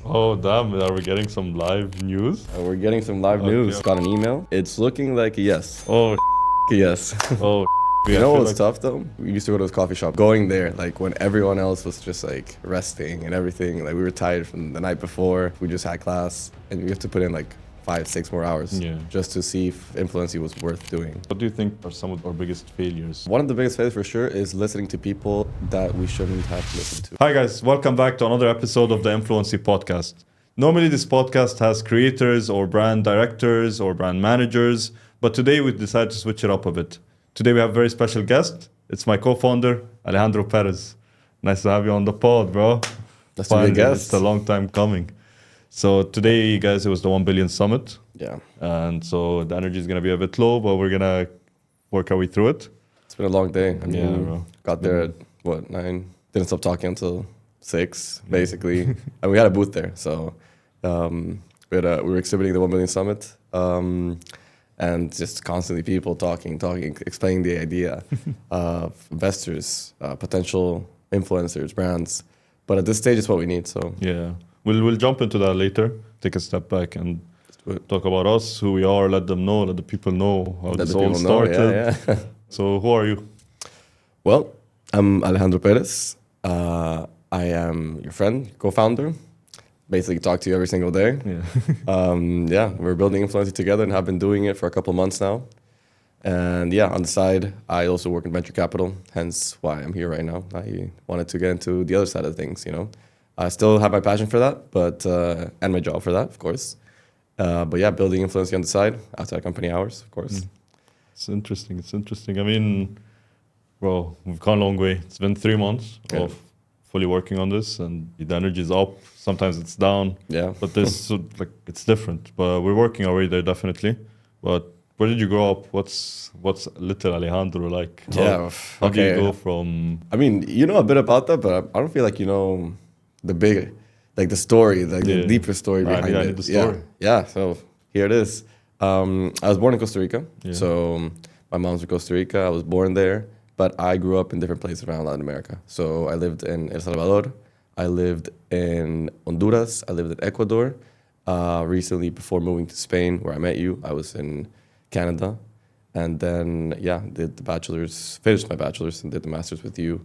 Oh, damn. Are we getting some live news? We're getting some live news. Got an email. It's looking like a yes. Oh, A yes. oh. You know what's tough though? We used to go to this coffee shop. Going there, like when everyone else was just like resting and everything. Like we were tired from the night before. We just had class, and we have to put in like 5-6 more hours just to see if Influency was worth doing. What do you think are some of our biggest failures? One of the biggest failures for sure is listening to people that we shouldn't have listened to. Hi guys, welcome back to another episode of the Influency Podcast. Normally this podcast has creators or brand directors or brand managers, but today we decided to switch it up a bit. Today we have a very special guest. It's my co-founder, Alejandro Perez. Nice to have you on the pod, bro. Nice to be a guest. It's a long time coming. So today, guys, it was the 1 billion summit. Yeah. And so the energy is going to be a bit low, but we're going to work our way through it. It's been a long day. I mean, bro. Got there at, 9? Didn't stop talking until 6, basically. And we had a booth there. So we were exhibiting the 1 billion summit. And just constantly people talking, explaining the idea of investors, potential influencers, brands. But at this stage, it's what we need. So yeah, we'll jump into that later. Take a step back and talk about us, who we are, let the people know how this all started. Yeah. So who are you? Well, I'm Alejandro Perez. I am your friend, co-founder. Basically talk to you every single day. Yeah. We're building Influency together and have been doing it for a couple months now. And on the side, I also work in venture capital, hence why I'm here right now. I wanted to get into the other side of things, I still have my passion for that, but and my job for that, of course. Building Influency on the side, outside company hours, of course. It's interesting. I mean, bro, we've come a long way. It's been 3 months of fully working on this, and the energy is up. Sometimes it's down. Yeah. But this, it's different. But we're working our way there, definitely. But where did you grow up? What's little Alejandro like? How do you go from... I mean, you know a bit about that, but I don't feel like you know the big, like the story, the deeper story behind it. I need the story. Yeah, so here it is. I was born in Costa Rica. So my mom's from Costa Rica. I was born there. But I grew up in different places around Latin America. So I lived in El Salvador. I lived in Honduras. I lived in Ecuador. Recently, before moving to Spain, where I met you, I was in Canada. And then, did the bachelor's, finished my bachelor's and did the master's with you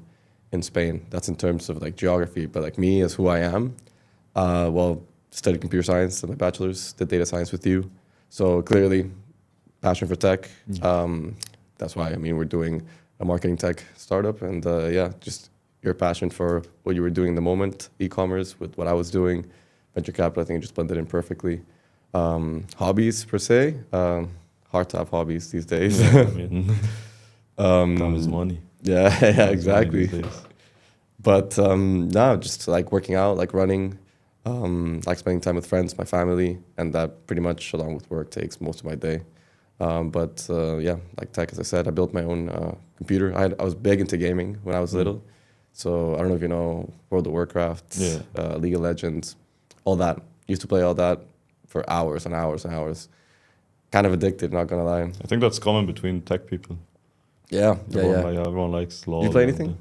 in Spain. That's in terms of like geography. But like me as who I am, studied computer science and my bachelor's, did data science with you. So clearly, passion for tech. That's why, we're doing a marketing tech startup, and just your passion for what you were doing in the moment, e-commerce with what I was doing, venture capital, I think it just blended in perfectly. Hobbies per se, hard to have hobbies these days. Time is money. Yeah, exactly. But just like working out, like running, like spending time with friends, my family, and that pretty much along with work takes most of my day. Like tech, as I said, I built my own computer. I was big into gaming when I was little. So I don't know if you know World of Warcraft, League of Legends, all that. Used to play all that for hours and hours and hours. Kind of addicted, not gonna lie. I think that's common between tech people. Everyone likes LOL. Do you play anything?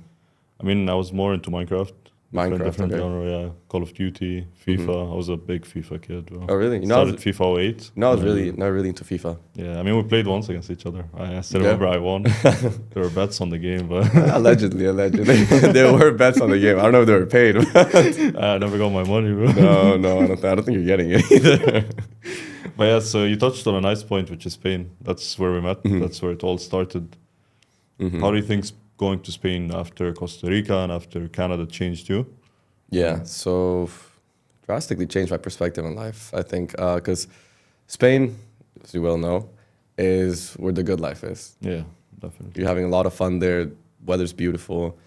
I was more into Minecraft. Different genre, Call of Duty, FIFA. I was a big FIFA kid. Bro. Oh, really? Started FIFA 08. No, I was not really into FIFA. Yeah, we played once against each other. I still remember I won. There were bets on the game, but... Allegedly. There were bets on the game. I don't know if they were paid. I never got my money, bro. No, I don't think you're getting it either. But so you touched on a nice point, which is Spain. That's where we met. That's where it all started. How do you think going to Spain after Costa Rica and after Canada changed you? Yeah, so drastically changed my perspective on life, I think, because Spain, as you well know, is where the good life is. Yeah, definitely. You're having a lot of fun there. Weather's beautiful.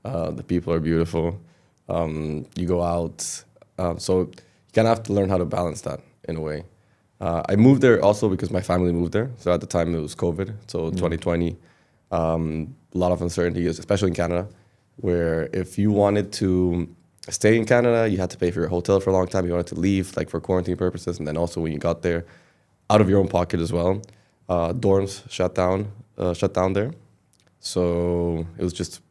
The people are beautiful. You go out. So you kind of have to learn how to balance that in a way. I moved there also because my family moved there. So at the time it was COVID, so 2020. A lot of uncertainty, especially in Canada, where if you wanted to stay in Canada, you had to pay for your hotel for a long time. You wanted to leave, like for quarantine purposes, and then also when you got there, out of your own pocket as well. Dorms shut down there. So it was just,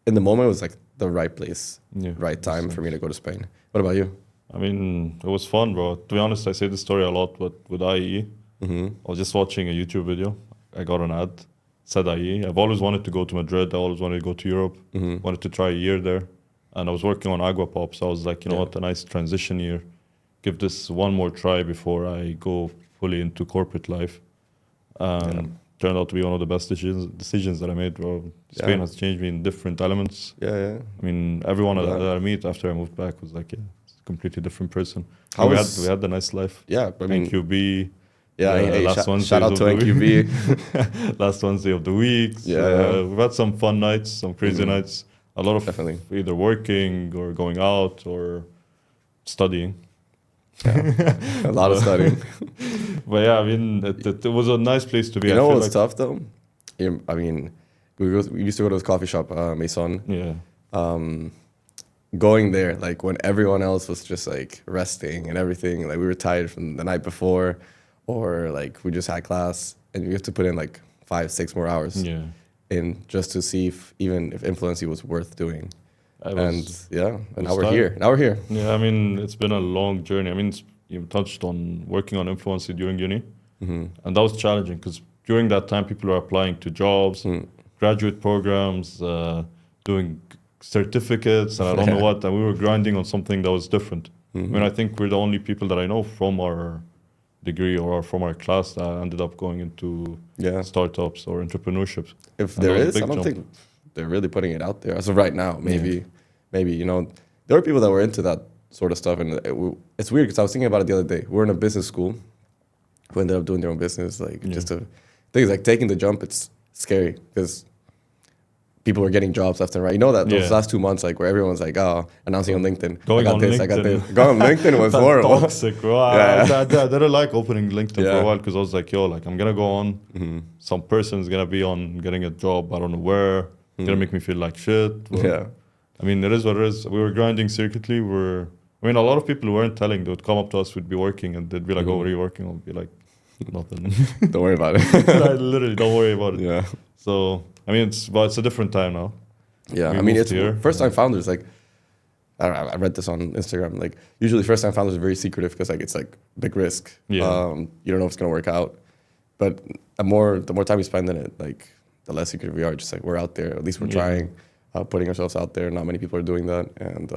in the moment, it was like the right place, right time for me to go to Spain. What about you? I mean, it was fun, bro. To be honest, I say this story a lot, but with IE, I was just watching a YouTube video. I got an ad, said IE. I've always wanted to go to Madrid. I always wanted to go to Europe. Wanted to try a year there. And I was working on Agua Pop, so I was like, you know what, a nice transition year. Give this one more try before I go fully into corporate life. Turned out to be one of the best decisions that I made, bro. Spain has changed me in different elements. I mean, everyone that I meet after I moved back was like, it's a completely different person. We had a nice life. I mean, NQB. Last Wednesday shout out to NQB. Last Wednesday of the week. We've had some fun nights, some crazy nights. A lot of either working or going out or studying. A lot of studying. But I mean, it was a nice place to be. You know what's tough though? I mean, we used to go to this coffee shop, Maison. Going there, like when everyone else was just like resting and everything, like we were tired from the night before, or like we just had class, and you have to put in like 5-6 more hours in just to see if Influency was worth doing. And now we're here. Yeah, I mean, it's been a long journey. I mean, you touched on working on Influency during uni, and that was challenging because during that time, people were applying to jobs, graduate programs, doing certificates, and I don't know what, and we were grinding on something that was different. I mean, I think we're the only people that I know from our degree or from our class that ended up going into startups or entrepreneurship. If there is, I don't think they're really putting it out there as of right now. Maybe you know, there were people that were into that sort of stuff, and it's weird because I was thinking about it the other day. We're in a business school who ended up doing their own business. Like just to things like taking the jump, it's scary because people were getting jobs left and right. You know that those last 2 months, like where everyone's like, announcing on LinkedIn. I got this. Going on LinkedIn was horrible. Toxic, bro. I didn't like opening LinkedIn for a while because I was like, like I'm gonna go on. Some person's gonna be on getting a job. I don't know where. Gonna make me feel like shit. I mean, it is what it is. We were grinding secretly. I mean, a lot of people who weren't telling, they would come up to us, we'd be working, and they'd be like, what are you working on? I'd be like, nothing. Don't worry about it. Literally, don't worry about it. So, I mean, it's a different time now. I mean, it's first-time founders, like, I read this on Instagram, like, usually first-time founders are very secretive because, like, it's, like, big risk. You don't know if it's going to work out. But the more time you spend in it, like, the less secretive we are. Just, like, we're out there. At least we're trying, putting ourselves out there. Not many people are doing that. And,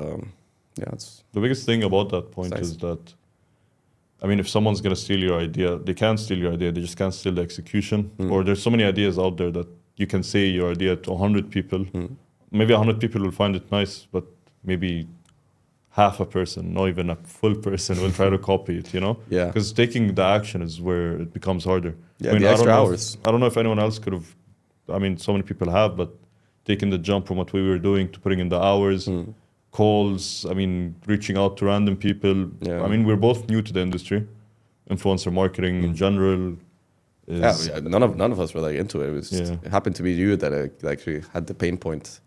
it's... The biggest thing about that point is that, I mean, if someone's going to steal your idea, they can't steal your idea. They just can't steal the execution. Or there's so many ideas out there that you can say your idea to 100 people. Maybe 100 people will find it nice, but maybe half a person, not even a full person, will try to copy it, you know? Because taking the action is where it becomes harder. I mean, the extra hours. I don't know if anyone else could have, I mean, so many people have, but taking the jump from what we were doing to putting in the hours, calls, I mean, reaching out to random people. I mean, we're both new to the industry. Influencer marketing in general. None of us were like into it. It was it happened to be you that actually had the pain point,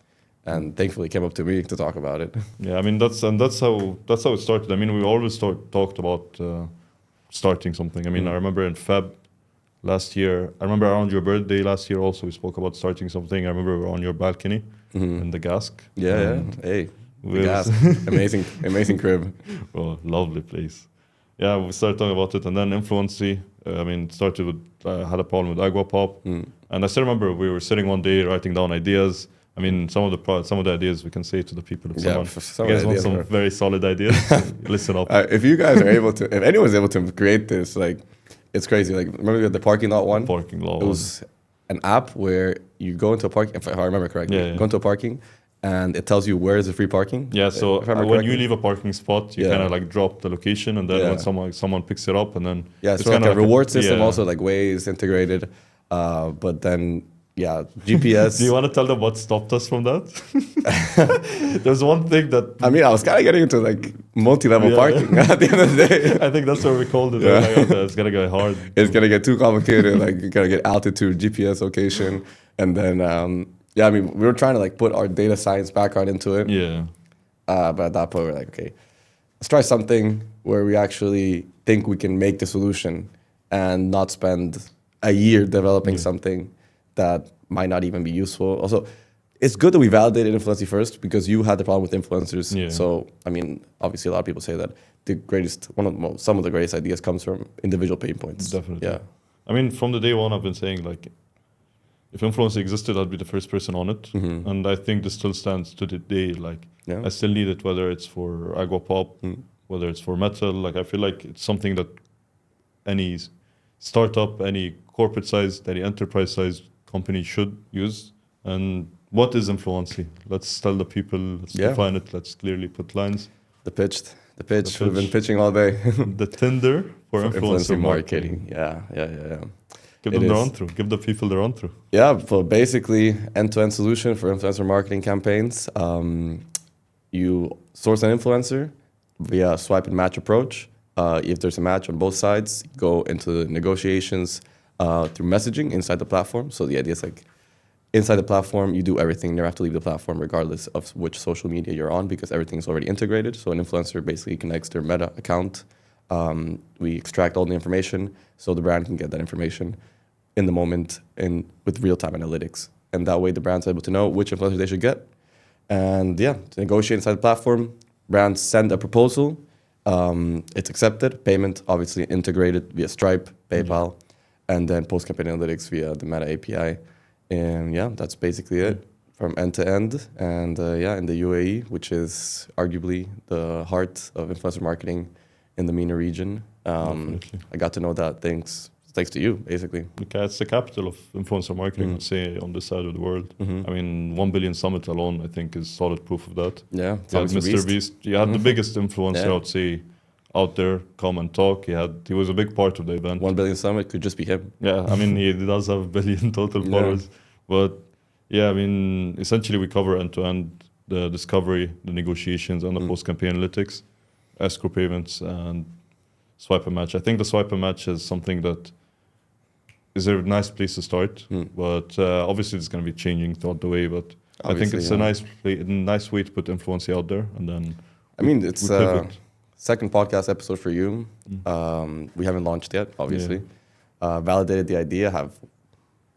and thankfully came up to me to talk about it. I mean that's how it started. I mean, we always talked about starting something. I mean, I remember in Feb last year. I remember around your birthday last year also we spoke about starting something. I remember we were on your balcony in the Gask. Hey, the Gask, amazing crib. Well, lovely place. We started talking about it, and then Influency. I mean, started with had a problem with Agua Pop, and I still remember we were sitting one day writing down ideas. I mean, some of the ideas we can say to the people. If you guys want some very solid ideas, listen up. If you guys are able to, if anyone's able to create this, like, it's crazy. Like, remember the parking lot one? It was an app where you go into a parking. If I remember correctly, go into a parking. And it tells you where is the free parking. So when you leave a parking spot, you kind of like drop the location, and then when someone picks it up, and then it's kind of like a reward system, also like Waze integrated. But then GPS. Do you want to tell them what stopped us from that? There's one thing that I mean, I was kind of getting into like multi-level parking at the end of the day. I think that's what we called it. Like, it's gonna get hard. It's gonna get too complicated. Like, you gotta get altitude, GPS location, and then. I mean, we were trying to like put our data science background into it. But at that point, we're like, okay, let's try something where we actually think we can make the solution and not spend a year developing something that might not even be useful. Also, it's good that we validated Influency first because you had the problem with influencers. Yeah. So, I mean, obviously a lot of people say that some of the greatest ideas comes from individual pain points. Definitely. Yeah. I mean, from the day one, I've been saying, like, if influence existed, I'd be the first person on it. Mm-hmm. And I think this still stands to the day. Like, Yeah. I still need it, whether it's for agua pop, whether it's for metal. Like, I feel like it's something that any startup, any corporate-sized, any enterprise-sized company should use. And what is influency? Let's tell the people, let's define it, let's clearly put lines. The pitch. We've been pitching all day. The Tinder for influencer marketing. Yeah. Give them the run-through. Give the people the run-through. Yeah, so basically end-to-end solution for influencer marketing campaigns. You source an influencer via a swipe and match approach. If there's a match on both sides, go into negotiations through messaging inside the platform. So the idea is like inside the platform, you do everything. You never have to leave the platform regardless of which social media you're on because everything's already integrated. So an influencer basically connects their Meta account. We extract all the information so the brand can get that information in the moment and with real-time analytics. And that way the brand's able to know which influencer they should get. And yeah, to negotiate inside the platform, brands send a proposal. It's accepted. Payment obviously integrated via Stripe, PayPal, and then post-campaign analytics via the Meta API. And yeah, that's basically it from end to end. And in the UAE, which is arguably the heart of influencer marketing in the MENA region, I got to know that thanks to you, basically. It's the capital of influencer marketing, I'd say, on this side of the world. I mean, 1 billion summit alone, I think, is solid proof of that. Yeah, you had Mr. Beast. You had the biggest influencer, I would say, out there come and talk. He was a big part of the event. 1 billion summit could just be him. Yeah, I mean, he does have a billion total followers. But yeah, I mean, essentially we cover end-to-end the discovery, the negotiations, and the post-campaign analytics, escrow payments, and swipe and match. I think the swipe and match is something that is a nice place to start, but obviously it's going to be changing throughout the way. But I think it's a nice way to put influence out there, and then it's second podcast episode for you. We haven't launched yet, obviously. Validated the idea, have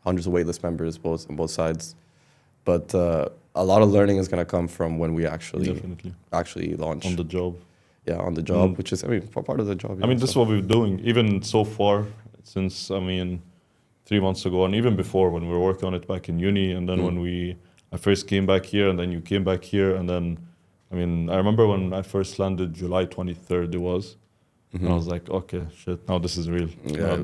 hundreds of waitlist members on both sides, but a lot of learning is going to come from when we actually launch on the job. Yeah, on the job, which is part of the job. I mean, this is what we're doing, even so far since 3 months ago, and even before when we were working on it back in uni, and then when I first came back here, and then you came back here, and then I remember when I first landed, July 23rd it was, and I was like, okay, shit, now this is real. Yeah,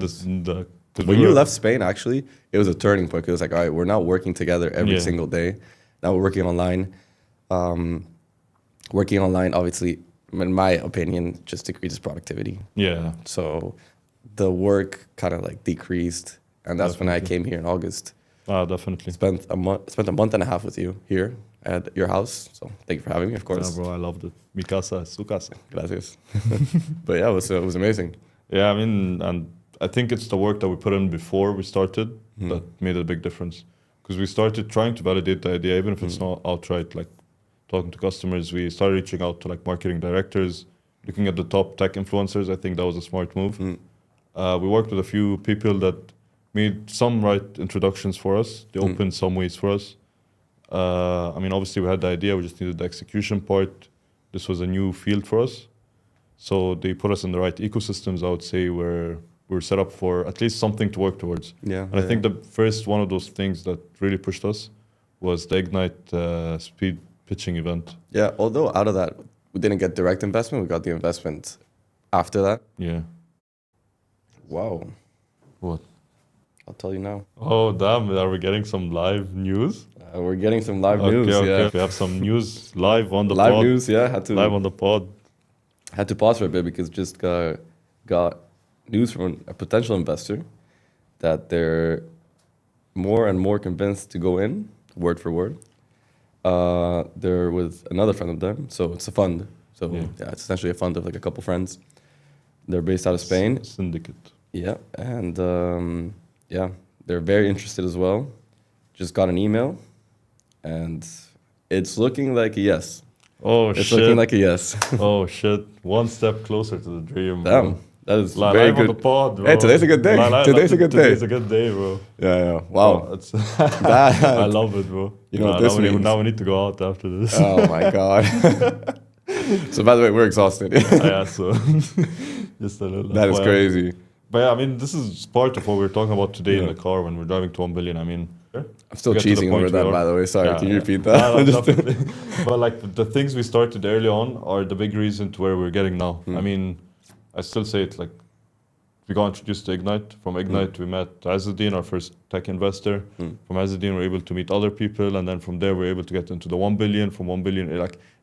When you left Spain, actually, it was a turning point. It was like, all right, we're not working together every single day. Now we're working online. Working online, obviously, in my opinion, just decreases productivity. Yeah. So the work kind of like decreased. And that's when I came here in August. Definitely. Spent a month and a half with you here at your house. So thank you for having me, of course. Yeah, bro, I loved it. Mi casa es su casa. Gracias. But yeah, it was amazing. Yeah, I mean, and I think it's the work that we put in before we started that made a big difference. Because we started trying to validate the idea, even if it's not outright, like talking to customers. We started reaching out to like marketing directors, looking at the top tech influencers. I think that was a smart move. We worked with a few people that made some right introductions for us. They opened some ways for us. Obviously we had the idea, we just needed the execution part. This was a new field for us. So they put us in the right ecosystems, I would say, where we're set up for at least something to work towards. Yeah. And I think the first one of those things that really pushed us was the Ignite speed pitching event. Yeah, although out of that, we didn't get direct investment, we got the investment after that. Yeah. Wow. What? I'll tell you now. Oh, damn. Are we getting some live news? We're getting some live news. Yeah. We have some news live on the live pod. Live news, yeah. Live on the pod. Had to pause for a bit because just got news from a potential investor that they're more and more convinced to go in, word for word. They're with another friend of them. So it's a fund. So it's essentially a fund of like a couple friends. They're based out of Spain. Syndicate. Yeah. And they're very interested as well. Just got an email and it's looking like a yes. Oh, it's looking like a yes. Oh, shit. One step closer to the dream. Damn. That is Live very on good. the pod, bro. Hey, today's a good day. Today's a good day. Today's a good day, bro. Yeah. Wow. It's That, I love it, bro. You know what this means? Now we need to go out after this. Oh my god. So by the way, we're exhausted. Yeah, so just a little. That is crazy. But yeah, I mean, this is part of what we're talking about today in Yeah. the car when we're driving to 1 billion. I mean, I'm still to get to the cheesing point over that, we are. by the way. Sorry, Yeah, can you yeah. repeat that? No, definitely. But like the things we started early on are the big reason to where we're getting now. I mean, I still say it like we got introduced to Ignite. From Ignite, we met Azzuddin, our first tech investor. From Azzuddin, we're able to meet other people, and then from there, we're able to get into the 1 billion. From 1 billion,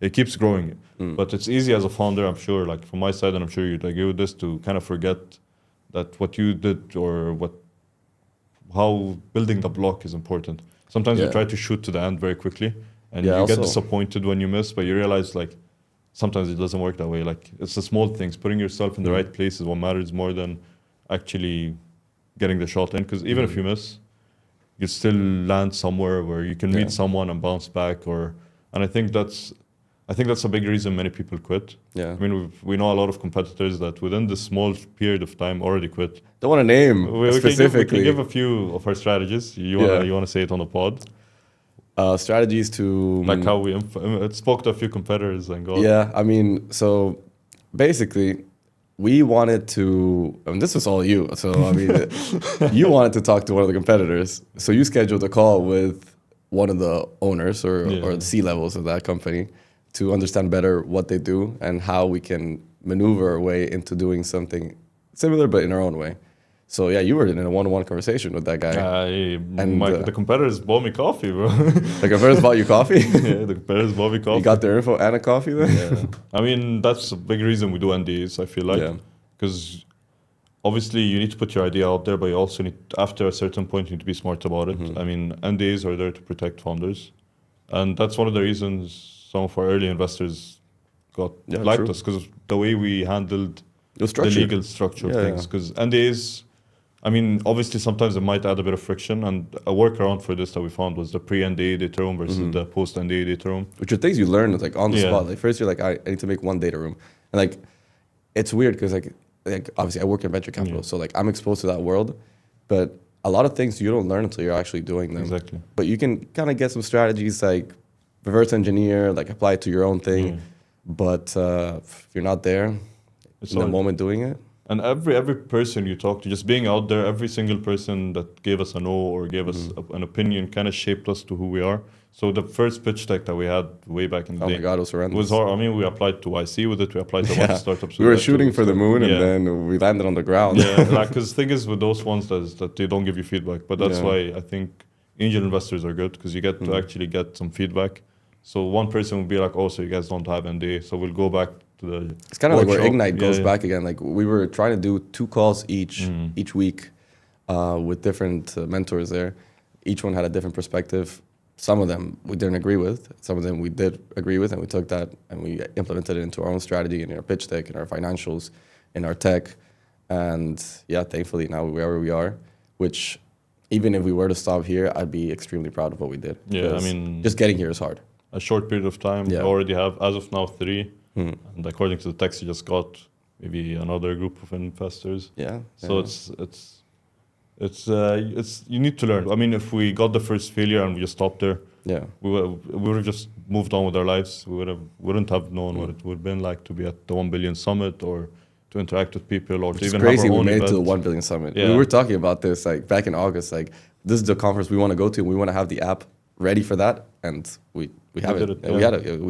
it keeps growing. But it's easy as a founder, I'm sure, like from my side, and I'm sure you'd agree with this, to kind of forget that what you did or how building the block is important. Sometimes you Yeah. try to shoot to the end very quickly, and Yeah, you get also- disappointed when you miss, but you realize like sometimes it doesn't work that way. Like it's the small things. Putting yourself in the right place is what matters more than actually getting the shot in. Because even if you miss, you still land somewhere where you can Yeah. meet someone and bounce back. And I think that's a big reason many people quit. Yeah. I mean, we know a lot of competitors that within this small period of time already quit. Don't want to name We specifically. can give a few of our strategies. You wanna say it on the pod? Strategies to Like how we spoke to a few competitors and go. Yeah, I mean, so basically, we wanted to. I mean, this was all you. So I mean, you wanted to talk to one of the competitors. So you scheduled a call with one of the owners or the C levels of that company to understand better what they do and how we can maneuver our way into doing something similar but in our own way. So yeah, you were in a one-on-one conversation with that guy. The competitors bought me coffee, bro. The competitors bought you coffee? Yeah, the competitors bought me coffee. You got their info and a coffee then? Yeah. I mean, that's a big reason we do NDAs, I feel like. Because obviously you need to put your idea out there, but you also need, after a certain point, you need to be smart about it. I mean, NDAs are there to protect founders. And that's one of the reasons some of our early investors liked us, because the way we handled the legal structure of things. Because NDAs, I mean, obviously sometimes it might add a bit of friction, and a workaround for this that we found was the pre-NDA data room versus the post-NDA data room. Which are things you learn like on the spot. Like first you're like, I need to make one data room. And like, it's weird because like obviously I work in venture capital, so like I'm exposed to that world, but a lot of things you don't learn until you're actually doing them. Exactly. But you can kind of get some strategies like reverse engineer, like apply it to your own thing. But if you're not there, in the moment doing it. And every person you talk to, just being out there, every single person that gave us a no or gave us an opinion kind of shaped us to who we are. So the first pitch deck that we had way back in the day, oh my God, it was horrendous. Was hard. I mean, we applied to YC with it. We applied to a bunch of startups. We were shooting for the moon, and then we landed on the ground. Yeah, like because the thing is with those ones that they don't give you feedback. But that's why I think angel investors are good, because you get to actually get some feedback. So one person will be like, "Oh, so you guys don't have NDA, so we'll go back." It's kind of like where Ignite goes back again. Like we were trying to do 2 calls each week with different mentors there. Each one had a different perspective. Some of them we didn't agree with. Some of them we did agree with, and we took that and we implemented it into our own strategy, in our pitch deck, in our financials, in our tech. And yeah, thankfully now we are where we are, which even if we were to stop here, I'd be extremely proud of what we did. Yeah, I mean, just getting here is hard. A short period of time, we already have, as of now, 3. And according to the text, you just got maybe another group of investors. So it's you need to learn. I mean, if we got the first failure and we just stopped there, we would have just moved on with our lives. We wouldn't have known what it would have been like to be at the 1 billion summit, or to interact with people, or to even crazy have our own we made event. it to the 1 billion summit. We were talking about this like back in August. Like this is the conference we want to go to. We want to have the app ready for that, and we have it.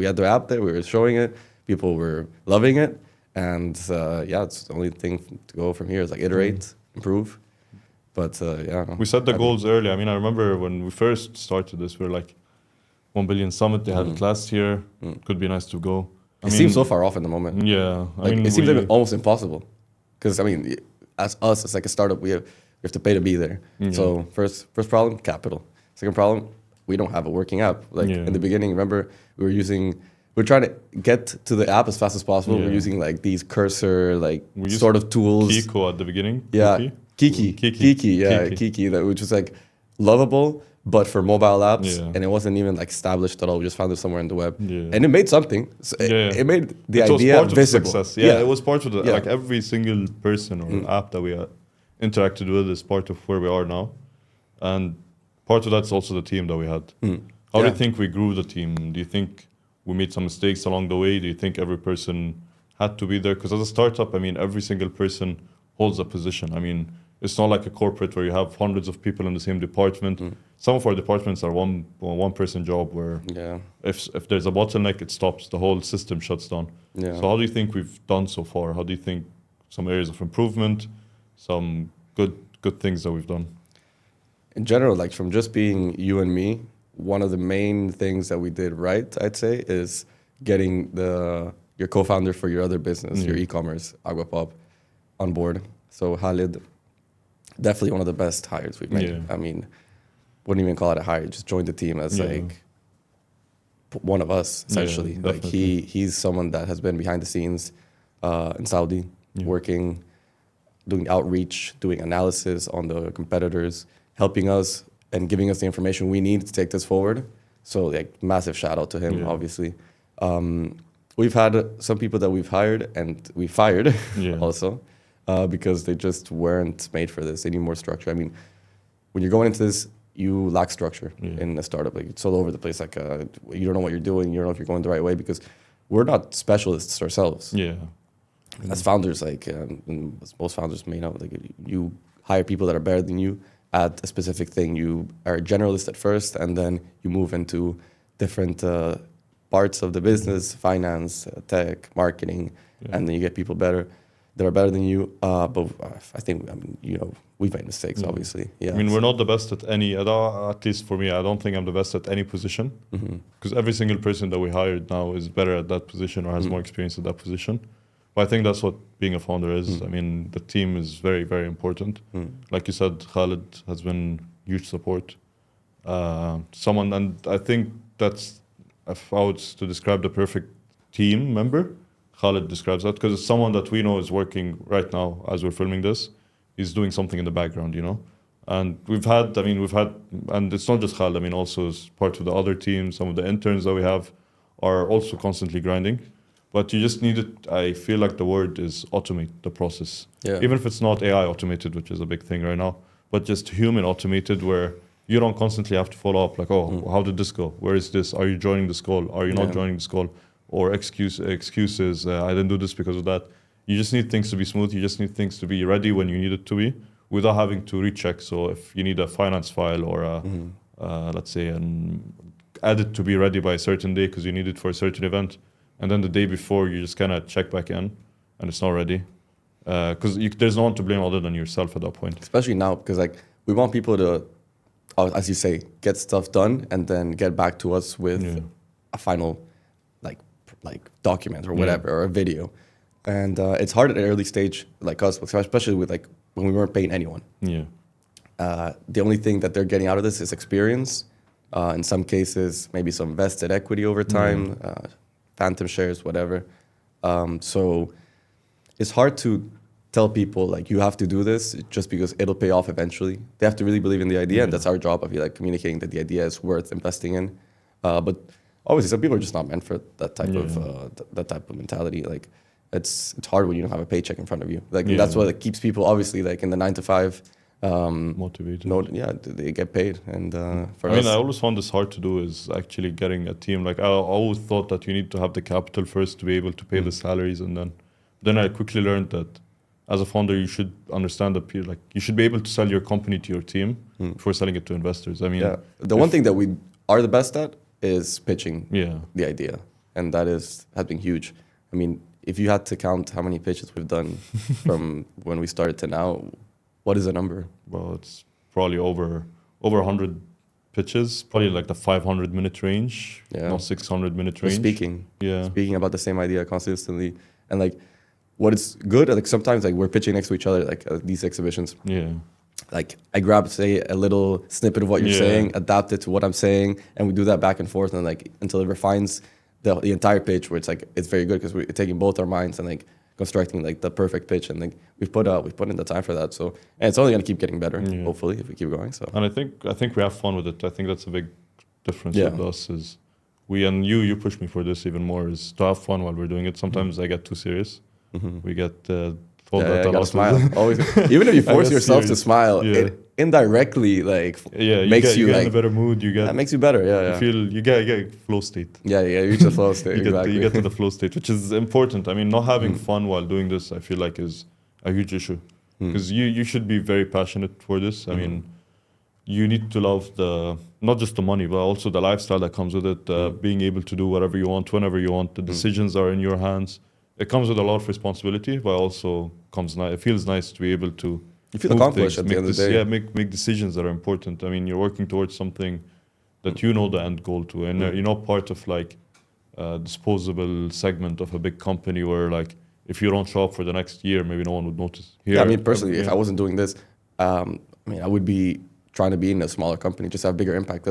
We had the app there. We were showing it. People were loving it, and it's the only thing to go from here is like iterate, improve. But we set the goals early. I mean, I remember when we first started this, we were like 1 billion summit. They had it last year. Could be nice to go. It seems so far off in the moment. Yeah, I mean, it seems like almost impossible. Because I mean, as us, it's like a startup. We have to pay to be there. So first problem, capital. Second problem, we don't have a working app. Like in the beginning, remember we're trying to get to the app as fast as possible. We're using like these cursor sort of tools. Kiko at the beginning. Yeah, Kiki, that which was like lovable, but for mobile apps, Yeah. and it wasn't even like established at all. We just found it somewhere in the web, Yeah. and it made something. So it made the It was idea part of the visible. success. Yeah, it was part of the Yeah. like every single person or app that we interacted with is part of where we are now, and part of that's also the team that we had. How do you think we grew the team? Do you think we made some mistakes along the way? Do you think every person had to be there? Because as a startup, I mean, every single person holds a position. I mean, it's not like a corporate where you have hundreds of people in the same department. Some of our departments are one person job where if there's a bottleneck, it stops. The whole system shuts down. Yeah. So how do you think we've done so far? How do you think some areas of improvement, some good things that we've done? In general, like from just being you and me, one of the main things that we did right, I'd say, is getting your co-founder for your other business, your e-commerce, Aguapop, on board. So Khalid, definitely one of the best hires we've made. Yeah. I mean, wouldn't even call it a hire; just joined the team as like one of us, essentially. Like he's someone that has been behind the scenes in Saudi, working, doing outreach, doing analysis on the competitors, helping us and giving us the information we need to take this forward. So like massive shout out to him, obviously. We've had some people that we've hired and we fired also because they just weren't made for this. They need more structure. I mean, when you're going into this, you lack structure in a startup. Like it's all over the place. Like you don't know what you're doing. You don't know if you're going the right way because we're not specialists ourselves. Yeah. As founders, like as most founders may know, like you hire people that are better than you at a specific thing. You are a generalist at first, and then you move into different parts of the business, finance, tech, marketing, and then you get people that are better than you. But I think, I mean, you know, we've made mistakes, obviously. Yeah. I mean, we're not the best at any, at least for me, I don't think I'm the best at any position. Because every single person that we hired now is better at that position or has more experience at that position. But I think that's what being a founder is. I mean, the team is very, very important. Like you said, Khalid has been huge support. And I think that's, if I was to describe the perfect team member, Khalid describes that because it's someone that we know is working right now as we're filming this. He's doing something in the background, you know. And we've had, and it's not just Khalid. I mean, also as part of the other teams, some of the interns that we have are also constantly grinding. But you just need it. I feel like the word is automate the process. Yeah. Even if it's not AI automated, which is a big thing right now, but just human automated where you don't constantly have to follow up like, how did this go? Where is this? Are you joining this call? Are you not joining this call? Or excuses, I didn't do this because of that. You just need things to be smooth. You just need things to be ready when you need it to be without having to recheck. So if you need a finance file or let's say an edit to be ready by a certain day because you need it for a certain event, and then the day before you just kind of check back in and it's not ready. Because there's no one to blame other than yourself at that point. Especially now, because like we want people to, as you say, get stuff done and then get back to us with a final like document or whatever or a video. And it's hard at an early stage like us, especially with like when we weren't paying anyone. Yeah. The only thing that they're getting out of this is experience. In some cases, maybe some vested equity over time, phantom shares, whatever. So it's hard to tell people like you have to do this just because it'll pay off eventually. They have to really believe in the idea, and that's our job. I feel like communicating that the idea is worth investing in. But obviously, some people are just not meant for that type of mentality. Like it's hard when you don't have a paycheck in front of you. Like that's what keeps people obviously like in the 9 to 5 motivated. They get paid. And for us, I always found this hard to do is actually getting a team. Like I always thought that you need to have the capital first to be able to pay the salaries, and then I quickly learned that as a founder you should understand that you should be able to sell your company to your team before selling it to investors. I mean, the one thing that we are the best at is pitching the idea, and that has been huge. I mean, if you had to count how many pitches we've done from when we started to now, what is the number? Well, it's probably over 100 pitches, probably like the 500-minute range, not 600-minute range. Speaking about the same idea consistently, and like what is good, like sometimes like we're pitching next to each other, like these exhibitions. Yeah. Like I grab, say, a little snippet of what you're saying, adapt it to what I'm saying, and we do that back and forth, and like until it refines the entire pitch, where it's like it's very good because we're taking both our minds and like constructing like the perfect pitch, and like we've put in the time for that. So, and it's only gonna keep getting better, hopefully, if we keep going. So, and I think we have fun with it. I think that's a big difference with us is you push me for this even more, is to have fun while we're doing it. Sometimes I get too serious. We get told that a lot. Smile. Always, even if you force yourself to smile, it indirectly like makes you get like in a better mood. That makes you better. You feel you get flow state. You reach the flow state. You get to the flow state, which is important. I mean, not having fun while doing this, I feel like is a huge issue, because you should be very passionate for this. I mean, you need to love not just the money, but also the lifestyle that comes with it. Being able to do whatever you want, whenever you want. The decisions are in your hands. It comes with a lot of responsibility, but also it feels nice to be able to. You feel accomplished at the end of the day. Yeah, make decisions that are important. I mean, you're working towards something that you know the end goal to, and you're not part of like a disposable segment of a big company where like if you don't show up for the next year, maybe no one would notice. Here, I mean, personally, if I wasn't doing this, I would be trying to be in a smaller company, just have bigger impact.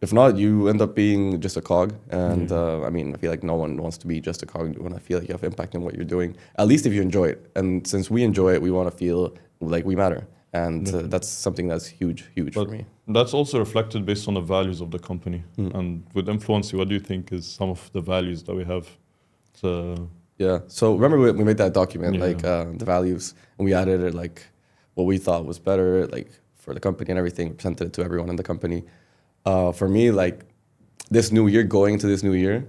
If not, you end up being just a cog. And I feel like no one wants to be just a cog when I feel like you have impact in what you're doing, at least if you enjoy it. And since we enjoy it, we want to feel like we matter. And that's something that's huge for me. That's also reflected based on the values of the company. And with Influency, what do you think is some of the values that we have? So remember we made that document, the values, and we added like what we thought was better, like for the company and everything, presented it to everyone in the company. For me, like this new year, going into this new year,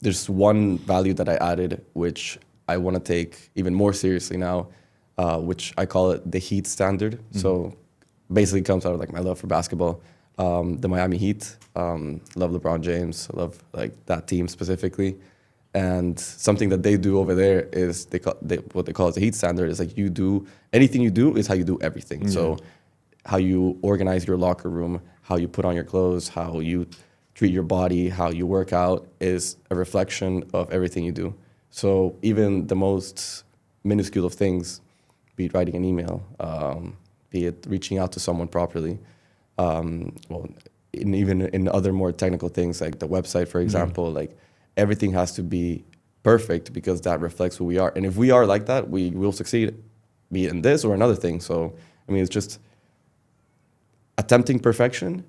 there's one value that I added, which I want to take even more seriously now, which I call it the Heat standard. So basically comes out of like my love for basketball, the Miami Heat, love LeBron James, love like that team specifically. And something that they do over there is what they call as the Heat standard is like anything you do is how you do everything. So how you organize your locker room, how you put on your clothes, how you treat your body, how you work out is a reflection of everything you do. So even the most minuscule of things, be it writing an email, be it reaching out to someone properly, even in other more technical things like the website, for example, like everything has to be perfect because that reflects who we are. And if we are like that, we will succeed, be it in this or another thing. So, I mean, it's just attempting perfection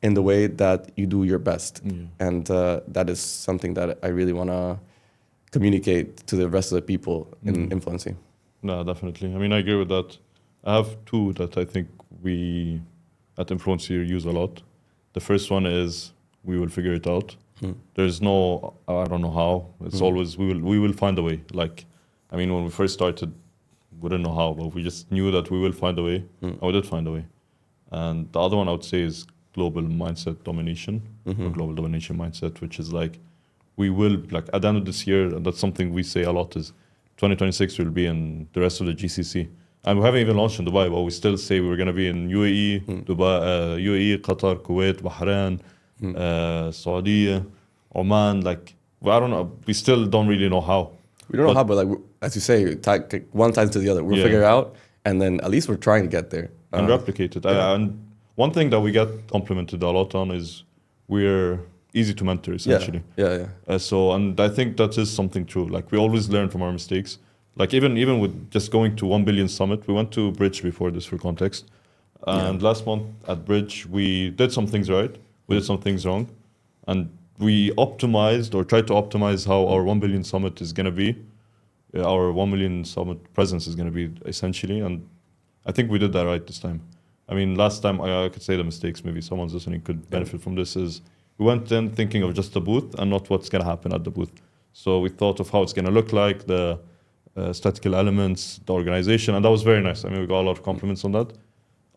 in the way that you do your best. And that is something that I really want to communicate to the rest of the people in Influency. No, definitely. I mean, I agree with that. I have two that I think we at Influency use a lot. The first one is we will figure it out. There's no, I don't know how. It's always we will find a way. Like, I mean, when we first started, we didn't know how, but we just knew that we will find a way. And we did find a way. And the other one I would say is global mindset domination, or global domination mindset, which is like, we will, like at the end of this year, and that's something we say a lot, is 2026 will be in the rest of the GCC. And we haven't even launched in Dubai, but we still say we're going to be in UAE, Dubai, UAE, Qatar, Kuwait, Bahrain, Saudi, Oman. Like, well, I don't know. We still don't really know how. We don't know how, but like as you say, one time to the other, we'll figure it out, and then at least we're trying to get there and replicate it. And one thing that we get complimented a lot on is we're easy to mentor, essentially. So, and I think that is something true. Like, we always learn from our mistakes. Like, even with just going to 1 billion summit, we went to Bridge before this, for context. And last month at Bridge, we did some things right. We did some things wrong. And we optimized or tried to optimize how our 1 billion summit is going to be. Our 1 million summit presence is going to be, essentially. And I think we did that right this time. I mean, last time, I could say the mistakes, maybe someone's listening could benefit from this, is we went in thinking of just the booth and not what's going to happen at the booth. So we thought of how it's going to look like, the statistical elements, the organization, and that was very nice. I mean, we got a lot of compliments on that.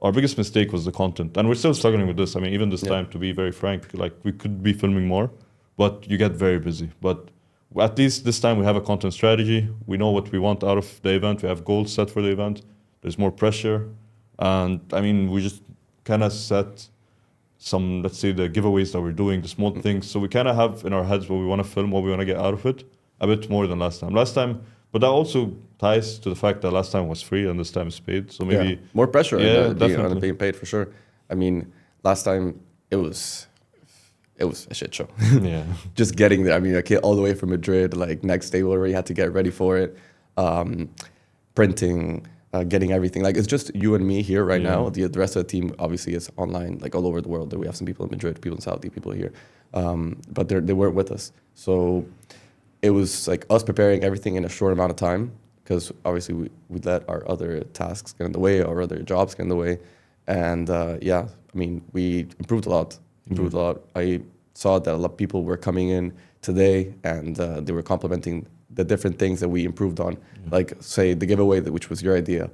Our biggest mistake was the content, and we're still struggling with this. I mean, even this time, to be very frank, like, we could be filming more, but you get very busy. But at least this time we have a content strategy. We know what we want out of the event. We have goals set for the event. There's more pressure. And I mean, we just kind of set some, let's say, the giveaways that we're doing, the small things. So we kind of have in our heads what we want to film, what we want to get out of it, a bit more than last time. But that also ties to the fact that last time was free and this time is paid. So maybe more pressure definitely on being paid, for sure. I mean, last time it was it was a shit show. Yeah. Just getting there. I mean, I came all the way from Madrid. Like next day, we already had to get ready for it. Printing, getting everything. Like it's just you and me here right now. The rest of the team obviously is online, like all over the world. We have some people in Madrid, people in Saudi, people here, but they weren't with us. So it was like us preparing everything in a short amount of time, because obviously we let our other tasks get in the way, our other jobs get in the way, and yeah, I mean we improved a lot. I saw that a lot of people were coming in today and they were complimenting the different things that we improved on. Like say the giveaway, which was your idea,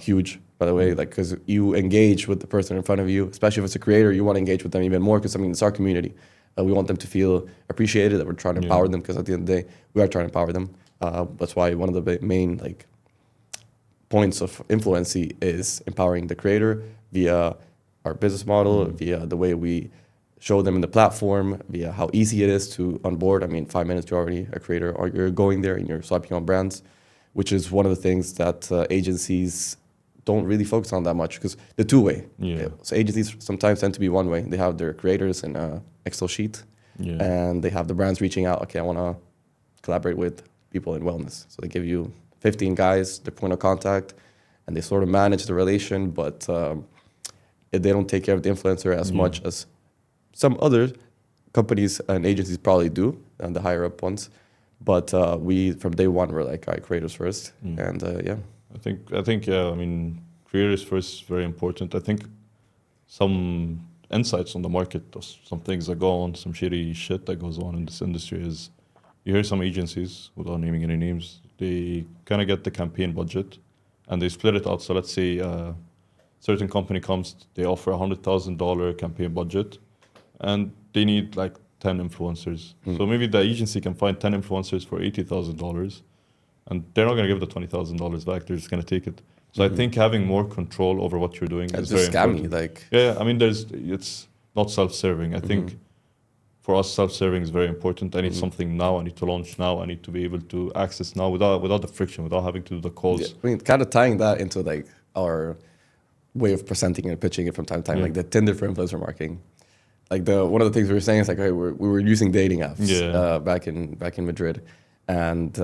huge, by the way, like because you engage with the person in front of you, especially if it's a creator, you want to engage with them even more, because I mean, it's our community. We want them to feel appreciated, that we're trying to empower them, because at the end of the day, we are trying to empower them. That's why one of the main like points of Influency is empowering the creator via our business model, via the way we show them in the platform, via how easy it is to onboard. I mean, 5 minutes, you're already a creator, or you're going there and you're swiping on brands, which is one of the things that agencies don't really focus on that much, because the two-way. So agencies sometimes tend to be one way. They have their creators in an Excel sheet, and they have the brands reaching out, okay, I want to collaborate with people in wellness. So they give you 15 guys, their point of contact, and they sort of manage the relation, but they don't take care of the influencer as much as some other companies and agencies probably do, and the higher up ones. But we, from day one, were like, all right, creators first. And yeah. I think, yeah, I mean, creators first is very important. I think some insights on the market, some things that go on, some shitty shit that goes on in this industry is, you hear some agencies, without naming any names, they kind of get the campaign budget and they split it out. So let's say a certain company comes, they offer $100,000 campaign budget, and they need like 10 influencers. So maybe the agency can find 10 influencers for $80,000, and they're not going to give the $20,000 back. They're just going to take it. So I think having more control over what you're doing is very important. Like Yeah, I mean, it's not self-serving. I think for us, self-serving is very important. I need something now. I need to launch now. I need to be able to access now without the friction, without having to do the calls. Yeah, I mean, kind of tying that into like our way of presenting and pitching it from time to time, like the Tinder for influencer marketing. Like one of the things we were saying is like, hey, we were using dating apps back in Madrid, and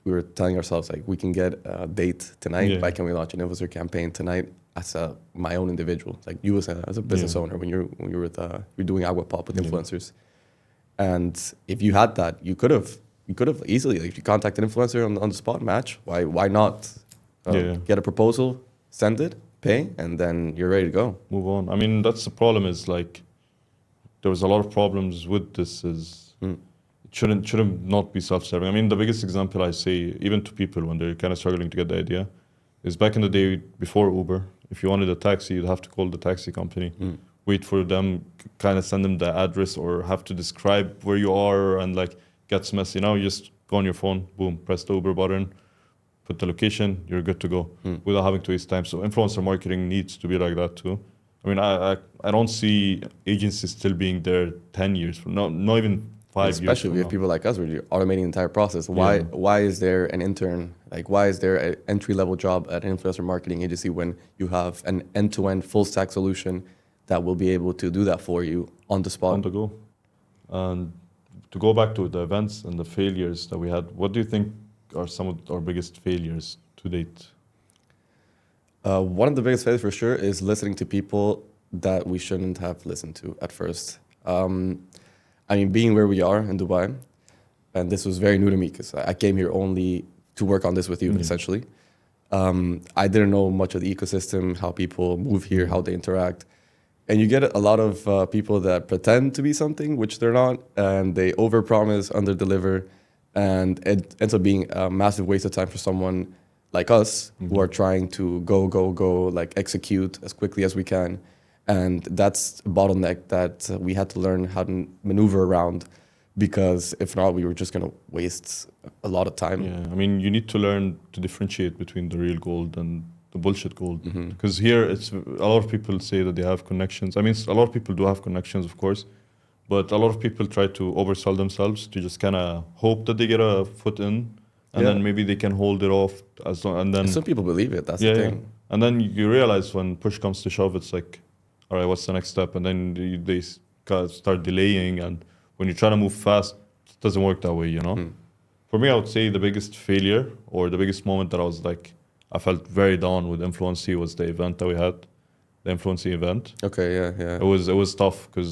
we were telling ourselves like, we can get a date tonight. Why can we launch an influencer campaign tonight as my own individual, like you as a business owner when you're doing agua pop with influencers. And if you had that, you could have easily, like, if you contact an influencer on the spot, match. Why not get a proposal, send it, pay, and then you're ready to go. Move on. I mean, that's the problem. Is like, there was a lot of problems with this. Is it shouldn't not be self-serving. I mean, the biggest example I say, even to people when they're kind of struggling to get the idea, is back in the day before Uber. If you wanted a taxi, you'd have to call the taxi company, wait for them, kind of send them the address, or have to describe where you are, and like gets messy. Now you just go on your phone, boom, press the Uber button, put the location, you're good to go without having to waste time. So influencer marketing needs to be like that too. I mean, I don't see agencies still being there 10 years from now, not even 5 years. Especially if you have people like us, where you're automating the entire process. Why is there an intern? Like, why is there an entry-level job at an influencer marketing agency when you have an end-to-end full-stack solution that will be able to do that for you on the spot? On the go. And to go back to the events and the failures that we had, what do you think are some of our biggest failures to date? One of the biggest failures for sure is listening to people that we shouldn't have listened to at first. I mean, being where we are in Dubai, and this was very new to me because I came here only to work on this with you, essentially. I didn't know much of the ecosystem, how people move here, how they interact. And you get a lot of people that pretend to be something, which they're not, and they overpromise, underdeliver, and it ends up being a massive waste of time for someone like us who are trying to go, like execute as quickly as we can. And that's a bottleneck that we had to learn how to maneuver around, because if not, we were just going to waste a lot of time. Yeah, I mean, you need to learn to differentiate between the real gold and the bullshit gold. Because here, a lot of people say that they have connections. I mean, a lot of people do have connections, of course, but a lot of people try to oversell themselves to just kind of hope that they get a foot in, and then maybe they can hold it off. And then some people believe it. That's the thing. Yeah. And then you realize when push comes to shove, it's like, all right, what's the next step? And then they start delaying, and when you're trying to move fast, it doesn't work that way, you know. For me, I would say the biggest failure or the biggest moment that I was like, I felt very down with Influency was the event that we had, the Influency event. Okay, yeah. It was tough because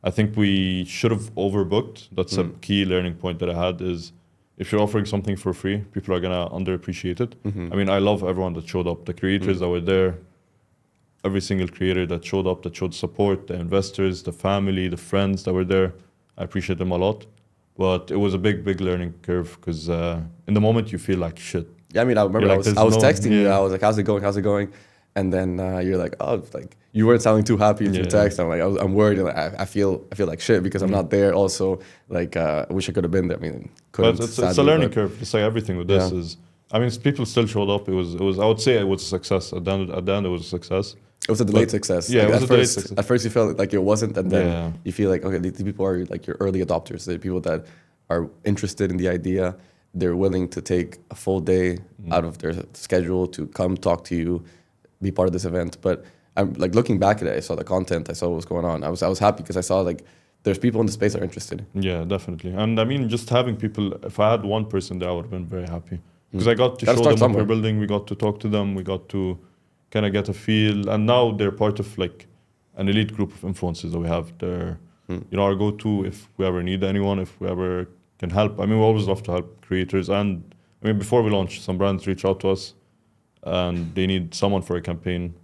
I think we should have overbooked. That's a key learning point that I had is if you're offering something for free, people are gonna underappreciate it. I mean, I love everyone that showed up, the creators that were there, every single creator that showed up, that showed support, the investors, the family, the friends that were there. I appreciate them a lot. But it was a big learning curve because in the moment you feel like shit. Yeah, I mean, I remember Like, I was texting you. yeah. I was like, "How's it going? How's it going?" And then you're like, "Oh, like you weren't sounding too happy in your text." I'm like, I'm worried. And I feel like shit because I'm not there. Also, like I wish I could have been there. I mean, couldn't. But it's a learning curve. It's like everything with this is. I mean, people still showed up. It was. I would say it was a success. At the end, it was a success. It was a delayed success. Yeah, like it was at a delayed first, success. At first, you felt like it wasn't, and then you feel like, okay, these people are like your early adopters. They're people that are interested in the idea. They're willing to take a full day out of their schedule to come talk to you, be part of this event. But I'm like looking back at it, I saw the content, I saw what was going on. I was happy because I saw like there's people in the space that are interested. Yeah, definitely. And I mean, just having people. If I had one person there, I would have been very happy because I got to Gotta show start them what somewhere. we're building. We got to talk to them. We got to kind of get a feel. And now they're part of like an elite group of influencers that we have. They're you know, our go-to if we ever need anyone, if we ever can help. I mean, we always love to help creators. And I mean, before we launch, some brands reach out to us and they need someone for a campaign,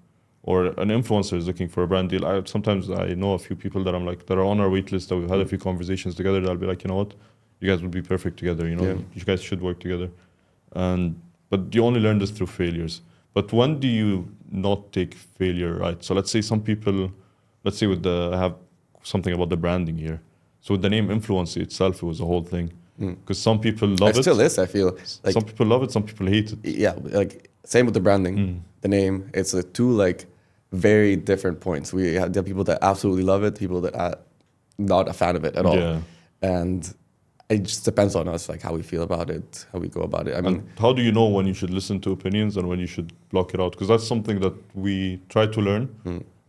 or an influencer is looking for a brand deal. Sometimes I know a few people that I'm like that are on our wait list that we've had a few conversations together. That I'll be like, you know what, you guys would be perfect together. You know, you guys should work together. And but you only learn this through failures. But when do you not take failure, right? So let's say some people, let's say I have something about the branding here. So with the name Influency itself, it was a whole thing. Because some people love it. It still is, I feel. Like, some people love it, some people hate it. yeah, like same with the branding, the name. It's two like very different points. We have the people that absolutely love it, people that are not a fan of it at all. Yeah. And it just depends on us, like how we feel about it, how we go about it. I mean, And how do you know when you should listen to opinions and when you should block it out? Because that's something that we try to learn.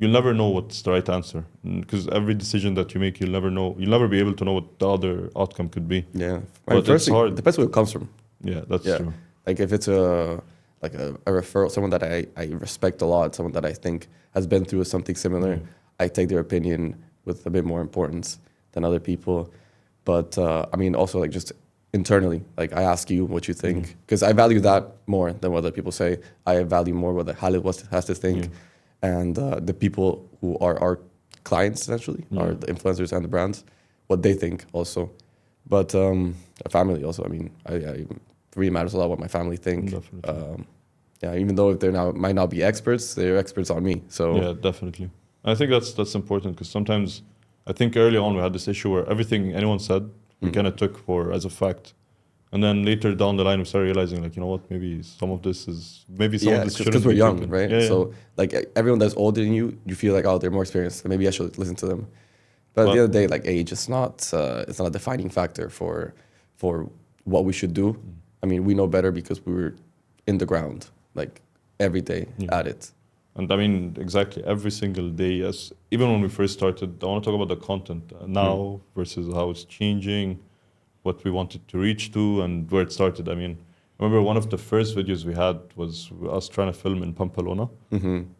You'll never know what's the right answer. Because every decision that you make, you'll never be able to know what the other outcome could be. yeah. But First, it's hard. it depends where it comes from. Yeah, that's true. Like if it's a referral, someone that I respect a lot, someone that I think has been through something similar, I take their opinion with a bit more importance than other people. But I mean, also like just internally, like I ask you what you think, because I value that more than what other people say. I value more what Khalid has to think, and the people who are our clients essentially, are the influencers and the brands, what they think also. But family also. I mean, I really matters a lot what my family think. Definitely. Yeah, even though if might not be experts, they're experts on me. So Yeah, definitely. I think that's important because sometimes I think early on we had this issue where everything anyone said we kind of took for as a fact, and then later down the line we started realizing like, you know what, maybe some of this shouldn't because we're be young, taken. right? Yeah, So like everyone that's older than you, you feel like, oh, they're more experienced. Maybe I should listen to them. But at the end of the day, like age is not it's not a defining factor for what we should do. I mean, we know better because we were in the ground like every day at it. And I mean, exactly every single day, even when we first started, I want to talk about the content now versus how it's changing, what we wanted to reach to, and where it started. I mean, I remember one of the first videos we had was us trying to film in Pamplona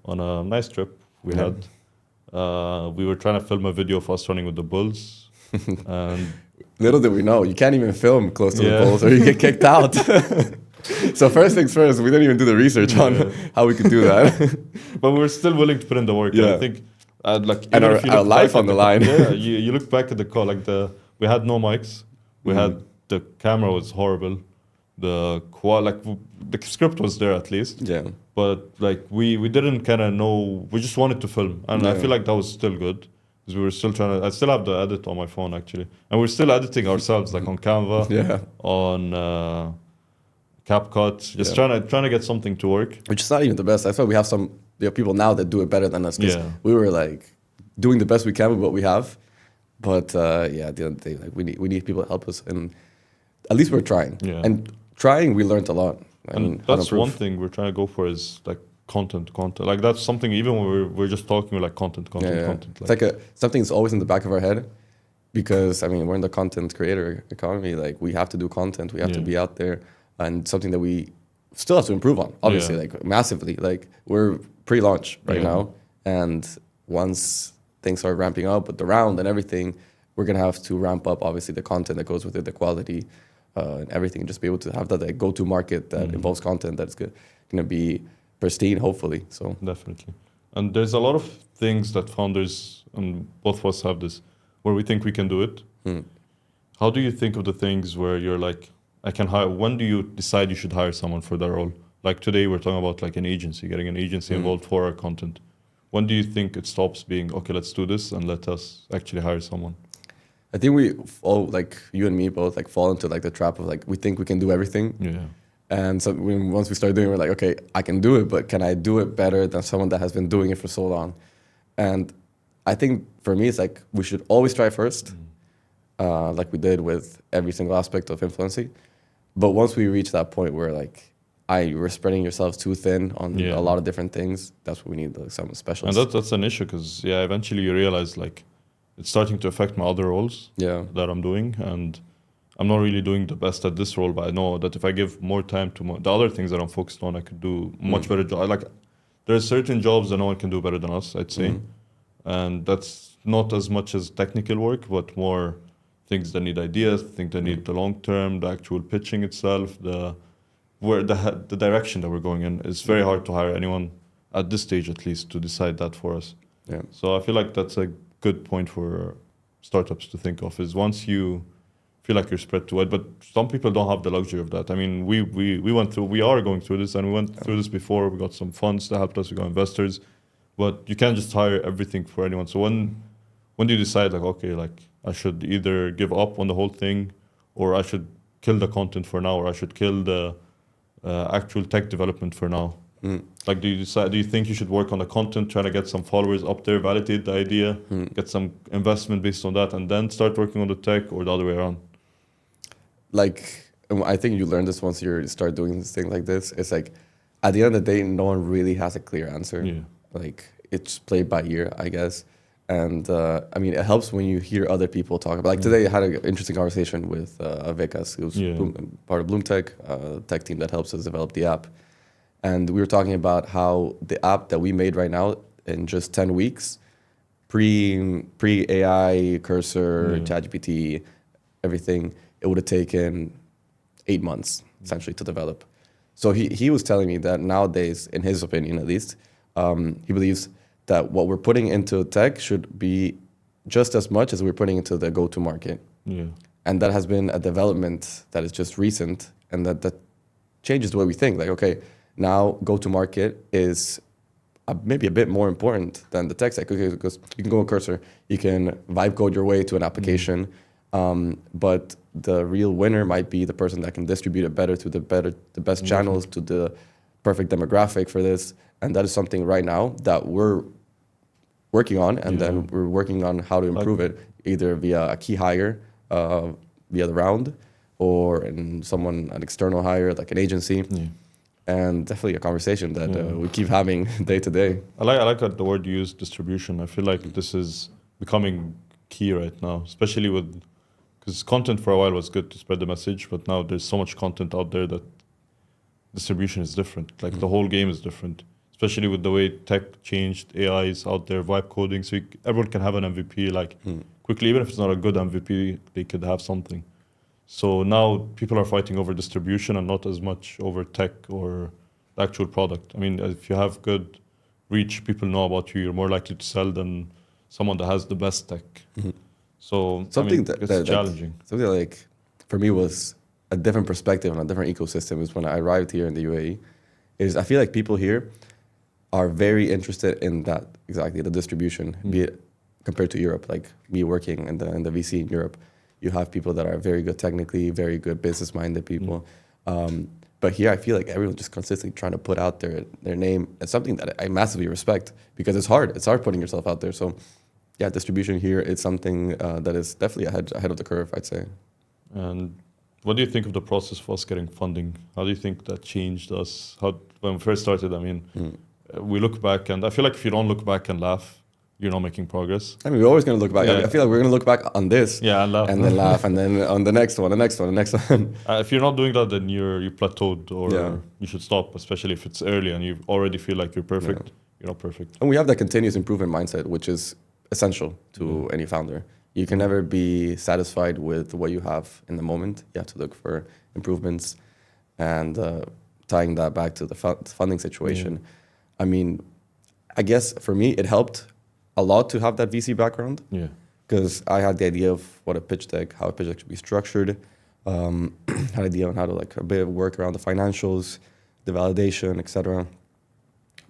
on a nice trip we had. We were trying to film a video of us running with the bulls. And little did we know, you can't even film close to the bulls or you get kicked out. So first things first, we didn't even do the research on how we could do that. But we were still willing to put in the work. Yeah. And I think, like, And even if you our look life back on at the line. Yeah, you look back at the call, like we had no mics. We had the camera was horrible. The script was there at least. Yeah. But like we didn't kind of know. We just wanted to film, and I feel like that was still good. Because we were still trying to. I still have the edit on my phone actually, and we're still editing ourselves, like on Canva, on CapCut, just trying to get something to work. Which is not even the best. I thought we have people now that do it better than us. 'Cause we were like doing the best we can with what we have. But at the end of the day, like we need people to help us, and at least we're trying. Yeah. And trying, we learned a lot. And that's one thing we're trying to go for is like content. Like that's something even when we're just talking, we're like content. It's like something that's always in the back of our head, because I mean we're in the content creator economy. Like we have to do content, we have to be out there, and something that we still have to improve on. Obviously, like massively. Like we're pre-launch right now, and once things start ramping up with the round and everything, we're gonna have to ramp up obviously the content that goes with it, the quality, and everything. Just be able to have that like, go-to market that involves content that's gonna be pristine, hopefully. So definitely. And there's a lot of things that founders, and both of us have this, where we think we can do it. How do you think of the things where you're like, I can hire? When do you decide you should hire someone for that role? Like today, we're talking about like an agency, getting an agency involved for our content. When do you think it stops being, okay, let's do this and let us actually hire someone? I think we all, like you and me both, like fall into like the trap of like, we think we can do everything. Yeah. And so once we start doing it, we're like, okay, I can do it, but can I do it better than someone that has been doing it for so long? And I think for me, it's like, we should always try first, like we did with every single aspect of influencing. But once we reach that point where like, we're spreading yourselves too thin on a lot of different things, that's what we need, like some specialists. And that's an issue, because eventually you realize like, it's starting to affect my other roles that I'm doing, and I'm not really doing the best at this role, but I know that if I give more time to the other things that I'm focused on, I could do much better job. Like, there's certain jobs that no one can do better than us, I'd say. And that's not as much as technical work, but more things that need ideas, things that need the long term, the actual pitching itself, the direction that we're going in. It's very hard to hire anyone at this stage, at least, to decide that for us. Yeah. So I feel like that's a good point for startups to think of, is once you feel like you're spread too wide. But some people don't have the luxury of that. I mean, we are going through this, and we went through this before. We got some funds that helped us, we got investors, but you can't just hire everything for anyone. So when do you decide like, okay, like I should either give up on the whole thing, or I should kill the content for now, or I should kill the actual tech development for now? Like, do you think you should work on the content, try to get some followers up there, validate the idea, get some investment based on that, and then start working on the tech, or the other way around? Like, I think you learn this once you start doing this thing like this. It's like, at the end of the day, no one really has a clear answer. Like, it's played by ear, I guess. And I mean, it helps when you hear other people talk about. Like today, I had an interesting conversation with Avekas, who's part of Bloomtech, tech team that helps us develop the app. And we were talking about how the app that we made right now in just 10 weeks, pre-AI, Cursor, ChatGPT, everything, it would have taken 8 months, essentially, to develop. So he was telling me that nowadays, in his opinion at least, he believes that what we're putting into tech should be just as much as we're putting into the go-to-market. And that has been a development that is just recent, and that changes the way we think. Like, okay, now go-to-market is maybe a bit more important than the tech stack, because you can go on Cursor, you can vibe code your way to an application, but the real winner might be the person that can distribute it better to the best channels, to the perfect demographic for this. And that is something right now that we're working on, and then we're working on how to improve it, either via a key hire, via the round, or in an external hire, like an agency. And definitely a conversation that we keep having day to day. I like the word you use, distribution. I feel like this is becoming key right now, especially because content for a while was good to spread the message, but now there's so much content out there that distribution is different. Like the whole game is different, especially with the way tech changed. AI is out there, vibe coding, so everyone can have an MVP quickly. Even if it's not a good MVP, they could have something. So now people are fighting over distribution and not as much over tech or the actual product. I mean, if you have good reach, people know about you, you're more likely to sell than someone that has the best tech. So something it's challenging. Something like, for me, was a different perspective and a different ecosystem is when I arrived here in the UAE. I feel like people here are very interested in that, exactly, the distribution, be it compared to Europe, like me working in the VC in Europe. You have people that are very good technically, very good business-minded people. But here I feel like everyone's just consistently trying to put out their name. It's something that I massively respect, because it's hard. It's hard putting yourself out there. So yeah, distribution here is something that is definitely ahead of the curve, I'd say. And what do you think of the process for us getting funding? How do you think that changed us? When we first started, I mean, we look back, and I feel like if you don't look back and laugh, you're not making progress. I mean, we're always going to look back. Yeah. I feel like we're going to look back on this, And laugh, and then laugh, and then on the next one, the next one, the next one. If you're not doing that, then you plateaued, or you should stop. Especially if it's early and you already feel like you're perfect. Yeah. You're not perfect. And we have that continuous improvement mindset, which is essential to any founder. You can never be satisfied with what you have in the moment. You have to look for improvements, and tying that back to the funding situation. I mean, I guess for me, it helped a lot to have that VC background. Yeah. Because I had the idea of what a pitch deck, how a pitch deck should be structured, had an idea on how to like a bit of work around the financials, the validation, etc.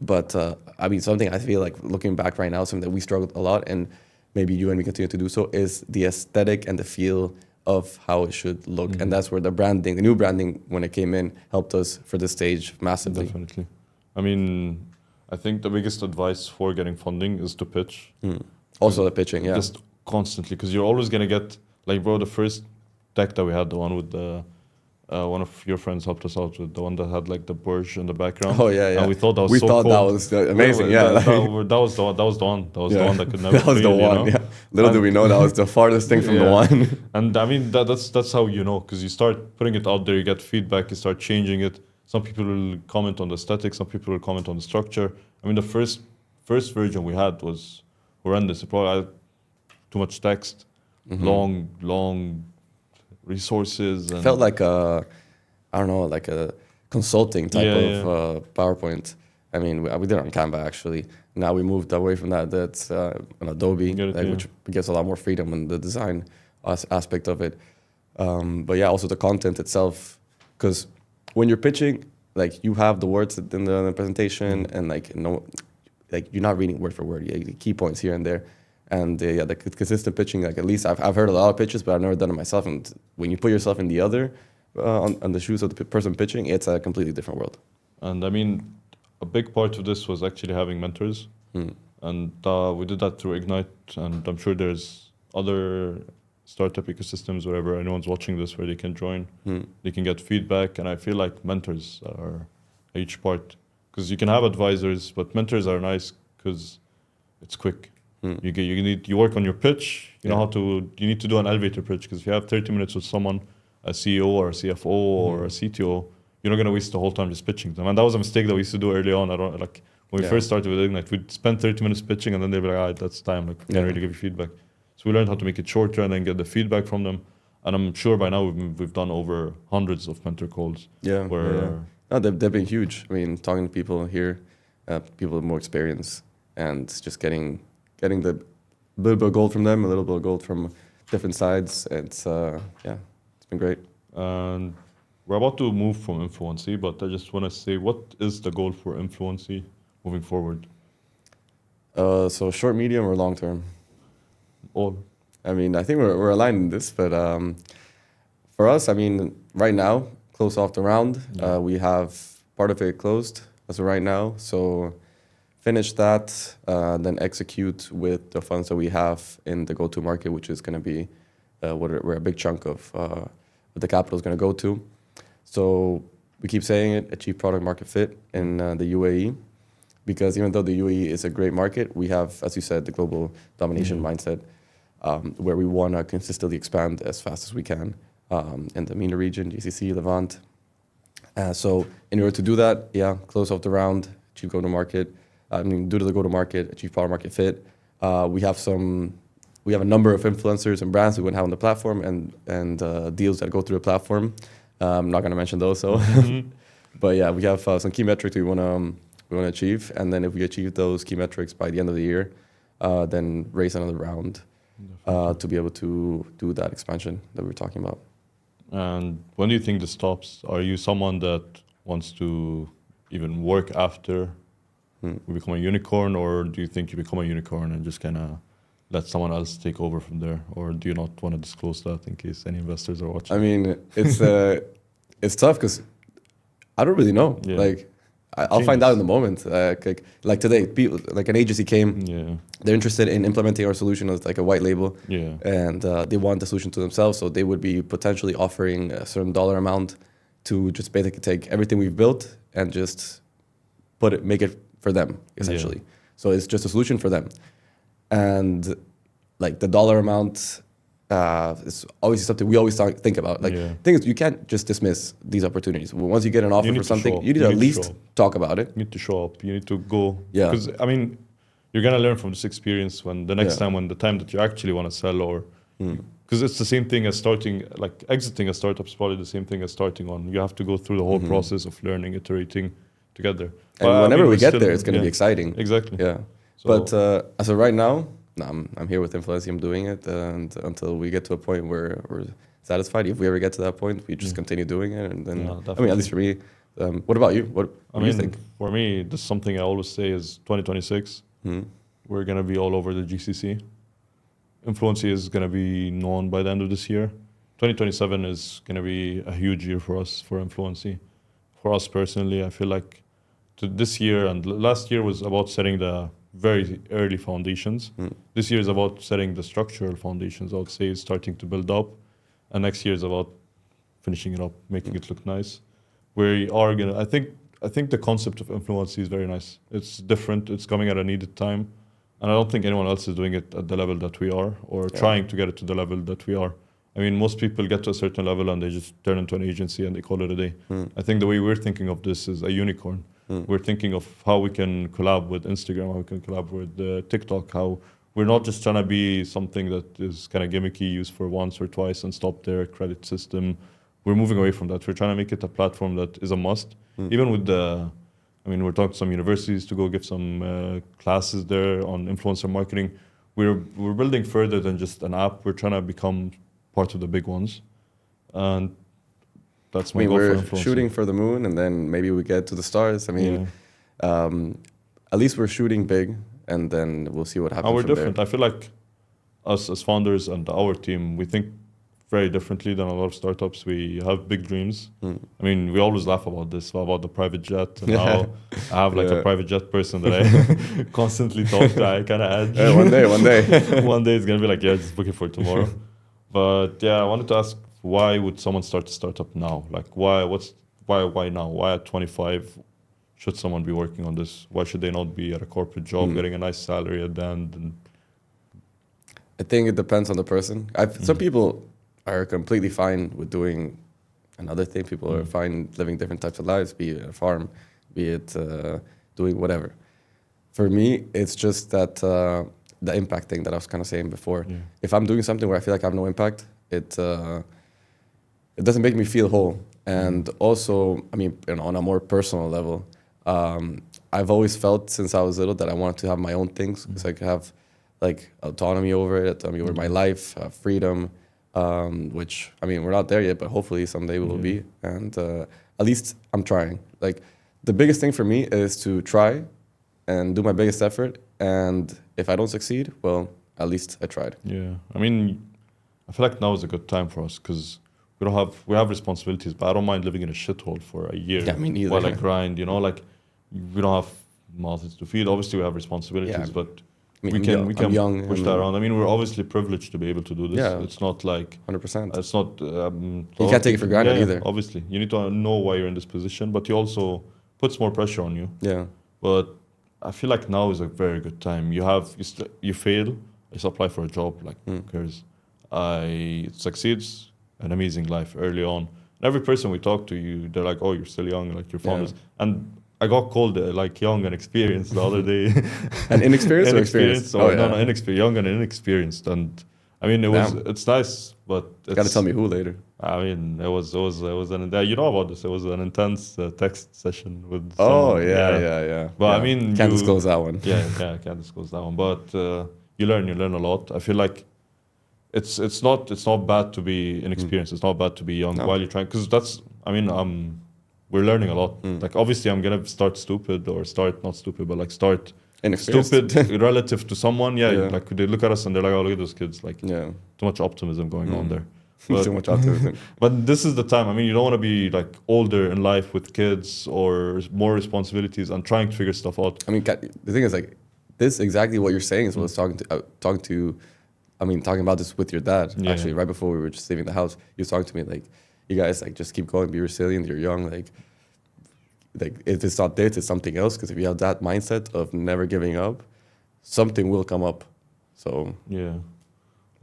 But I mean, something I feel like looking back right now, something that we struggled a lot, and maybe you and me continue to do so, is the aesthetic and the feel of how it should look. And that's where the branding, the new branding, when it came in, helped us for this stage massively. Definitely. I mean, I think the biggest advice for getting funding is to pitch. Also the pitching, yeah. Just constantly, because you're always going to get, like, bro, the first deck that we had, the one with the, one of your friends helped us out with, the one that had like the Burj in the background. Oh yeah, yeah. And we thought that was we so thought cool. that was amazing, yeah. That was the one. That was the one that could never that was fail, the one, you know? yeah. Little do we know that was the farthest thing from the one. And I mean, that's how you know, because you start putting it out there, you get feedback, you start changing it. Some people will comment on the aesthetic, some people will comment on the structure. I mean, the first version we had was horrendous. It probably had too much text, long resources. And Felt like a, I don't know, like a consulting type of PowerPoint. I mean, we did it on Canva actually. Now we moved away from that. That's an Adobe, which gives a lot more freedom in the design aspect of it. But yeah, also the content itself, because when you're pitching, like you have the words in the presentation, and like you're not reading word for word. You get key points here and there, and the consistent pitching. Like at least I've heard a lot of pitches, but I've never done it myself. And when you put yourself in the other on the shoes of the person pitching, it's a completely different world. And I mean, a big part of this was actually having mentors, and we did that through Ignite. And I'm sure there's other startup ecosystems wherever anyone's watching this where they can join, they can get feedback. And I feel like mentors are a huge part, because you can have advisors, but mentors are nice because it's quick. You work on your pitch. You know you need to do an elevator pitch, because if you have 30 minutes with someone, a CEO or a CFO or a CTO, you're not going to waste the whole time just pitching them. And that was a mistake that we used to do early on. When we first started with Ignite, we'd spend 30 minutes pitching, and then they'd be like, all right, that's time. Like, we can't really give you feedback. So we learned how to make it shorter and then get the feedback from them. And I'm sure by now we've done over hundreds of mentor calls. No, they've been huge. I mean, talking to people here, people with more experience, and just getting the little bit of gold from them, a little bit of gold from different sides. It's been great. And we're about to move from Influency, but I just want to say, what is the goal for Influency moving forward? So short, medium, or long term? All. I mean, I think we're aligned in this, but for us, I mean, right now, close off the round, we have part of it closed as of right now. So finish that, then execute with the funds that we have in the go-to market, which is going to be where a big chunk of the capital is going to go to. So we keep saying it, achieve product market fit in the UAE, because even though the UAE is a great market, we have, as you said, the global domination mindset, where we want to consistently expand as fast as we can in the MENA region, GCC, Levant. So in order to do that, close off the round, achieve go-to-market. Due to the go-to-market, achieve product market fit. We have a number of influencers and brands we want to have on the platform, and deals that go through the platform. I'm not going to mention those, but yeah, we have some key metrics we want to achieve, and then if we achieve those key metrics by the end of the year, then raise another round to be able to do that expansion that we were talking about. And when do you think this stops? Are you someone that wants to even work after we become a unicorn, or do you think you become a unicorn and just kind of let someone else take over from there? Or do you not want to disclose that in case any investors are watching? I mean, it's tough because I don't really know. Like, I'll find out in the moment. Like today, people, like an agency came. They're interested in implementing our solution as like a white label. And they want the solution to themselves, so they would be potentially offering a certain dollar amount to just basically take everything we've built and just make it for them, essentially. So it's just a solution for them. And like the dollar amount is always something we always think about. Like, the thing is, you can't just dismiss these opportunities. Once you get an offer for something, you need to at least talk about it. You need to show up. You need to go. Yeah. Because, I mean, you're going to learn from this experience when the next time, when the time that you actually want to sell, or because it's the same thing as starting, like exiting a startup is probably the same thing as starting one. You have to go through the whole process of learning, iterating together. And whenever we get there, it's going to be exciting. Exactly. Yeah. So, but as of right now, I'm here with Influency. I'm doing it, and until we get to a point where we're satisfied. If we ever get to that point, we just continue doing it, and then I mean, at least for me. What about you? What do you think? For me, this is something I always say is 2026. We're gonna be all over the GCC. Influency is gonna be known by the end of this year. 2027 is gonna be a huge year for us, for Influency. For us personally, I feel like this year and last year was about setting the very early foundations. This year is about setting the structural foundations. I would say starting to build up, and next year is about finishing it up, making it look nice. We are gonna. I think the concept of Influency is very nice. It's different. It's coming at a needed time, and I don't think anyone else is doing it at the level that we are, or trying to get it to the level that we are. I mean, most people get to a certain level and they just turn into an agency and they call it a day. I think the way we're thinking of this is a unicorn. We're thinking of how we can collab with Instagram, how we can collab with TikTok, how we're not just trying to be something that is kind of gimmicky, used for once or twice and stop their credit system. We're moving away from that. We're trying to make it a platform that is a must. Even with we're talking to some universities to go give some classes there on influencer marketing. We're building further than just an app. We're trying to become part of the big ones. And that's my goal for Influencer. We're shooting for the moon, and then maybe we get to the stars. I mean, at least we're shooting big, and then we'll see what happens. And we're different. I feel like us as founders and our team, we think very differently than a lot of startups. We have big dreams. I mean, we always laugh about this, about the private jet. And now I have like a private jet person that I constantly talk to. I kind of edge. One day. One day it's going to be like, just book it for tomorrow. But I wanted to ask, why would someone start a startup now? Like, why now? Why at 25 should someone be working on this? Why should they not be at a corporate job, getting a nice salary at the end? And I think it depends on the person. Some people are completely fine with doing another thing. People are fine living different types of lives, be it a farm, be it doing whatever. For me, it's just that the impact thing that I was kind of saying before. If I'm doing something where I feel like I have no impact, it doesn't make me feel whole. And also, I mean, on a more personal level, I've always felt since I was little that I wanted to have my own things, because I could have like autonomy over it, autonomy over my life, freedom, which, I mean, we're not there yet, but hopefully someday we will be. And at least I'm trying. Like, the biggest thing for me is to try and do my biggest effort. And if I don't succeed, well, at least I tried. Yeah, I mean, I feel like now is a good time for us because we have responsibilities, but I don't mind living in a shithole for a year. Yeah, me neither. While I grind, like we don't have mouths to feed. Obviously, we have responsibilities, but we can push that around. I mean, we're obviously privileged to be able to do this. Yeah, it's not like 100%. It's not. You can't take it for granted either. Obviously, you need to know why you're in this position, but he also puts more pressure on you. Yeah. But I feel like now is a very good time. You fail, just apply for a job. Like, who cares? It succeeds, an amazing life early on. And every person we talk to, they're like, "Oh, you're still young, like you're founders." And I got called like young and experienced the other day. And inexperienced or experienced? No, inexperienced, young and inexperienced. And I mean, it's nice, but you got to tell me who later. I mean, it was you know about this. It was an intense text session with. Someone. Yeah. But I mean, can't disclose that one. Yeah, can't disclose that one. But you learn a lot. I feel like it's not bad to be inexperienced. It's not bad to be young while you're trying, because we're learning a lot. Like, obviously, I'm gonna start stupid or start not stupid, but like start stupid relative to someone. Like they look at us and they're like, "Oh, look at those kids!" Like, too much optimism going on there. But, too much optimism. But this is the time. I mean, you don't want to be like older in life with kids or more responsibilities and trying to figure stuff out. I mean, the thing is, like, this exactly what you're saying is what I was talking about this with your dad. Actually, right before we were just leaving the house, he was talking to me like, "You guys, like, just keep going, be resilient. You're young. Like, like if it's not this, it's something else. Because if you have that mindset of never giving up, something will come up. So Yeah.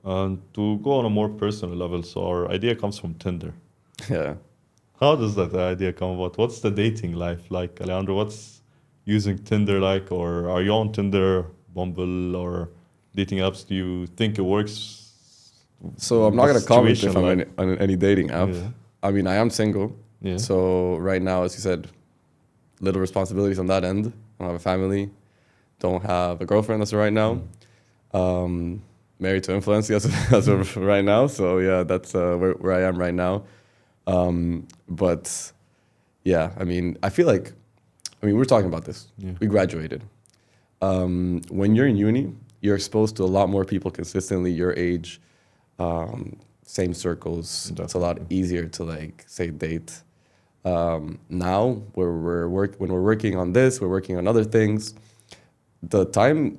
And to go on a more personal level, so our idea comes from Tinder. yeah. How does that idea come about? What's the dating life like, Alejandro? What's using Tinder like? Or are you on Tinder, Bumble, or dating apps? Do you think it works? So I'm not gonna comment if I'm Situation on any dating app. Yeah. I mean, I am single. Yeah. So right now, as you said, little responsibilities on that end. I don't have a family. Don't have a girlfriend as of right now. Married to Influency as of right now. So yeah, that's where I am right now. But yeah, I mean, I feel like, I mean, we're talking about this. Yeah. We graduated. When you're in uni, you're exposed to a lot more people consistently your age, same circles. Definitely. It's a lot easier to like say date. Now when we're working on this, we're working on other things. The time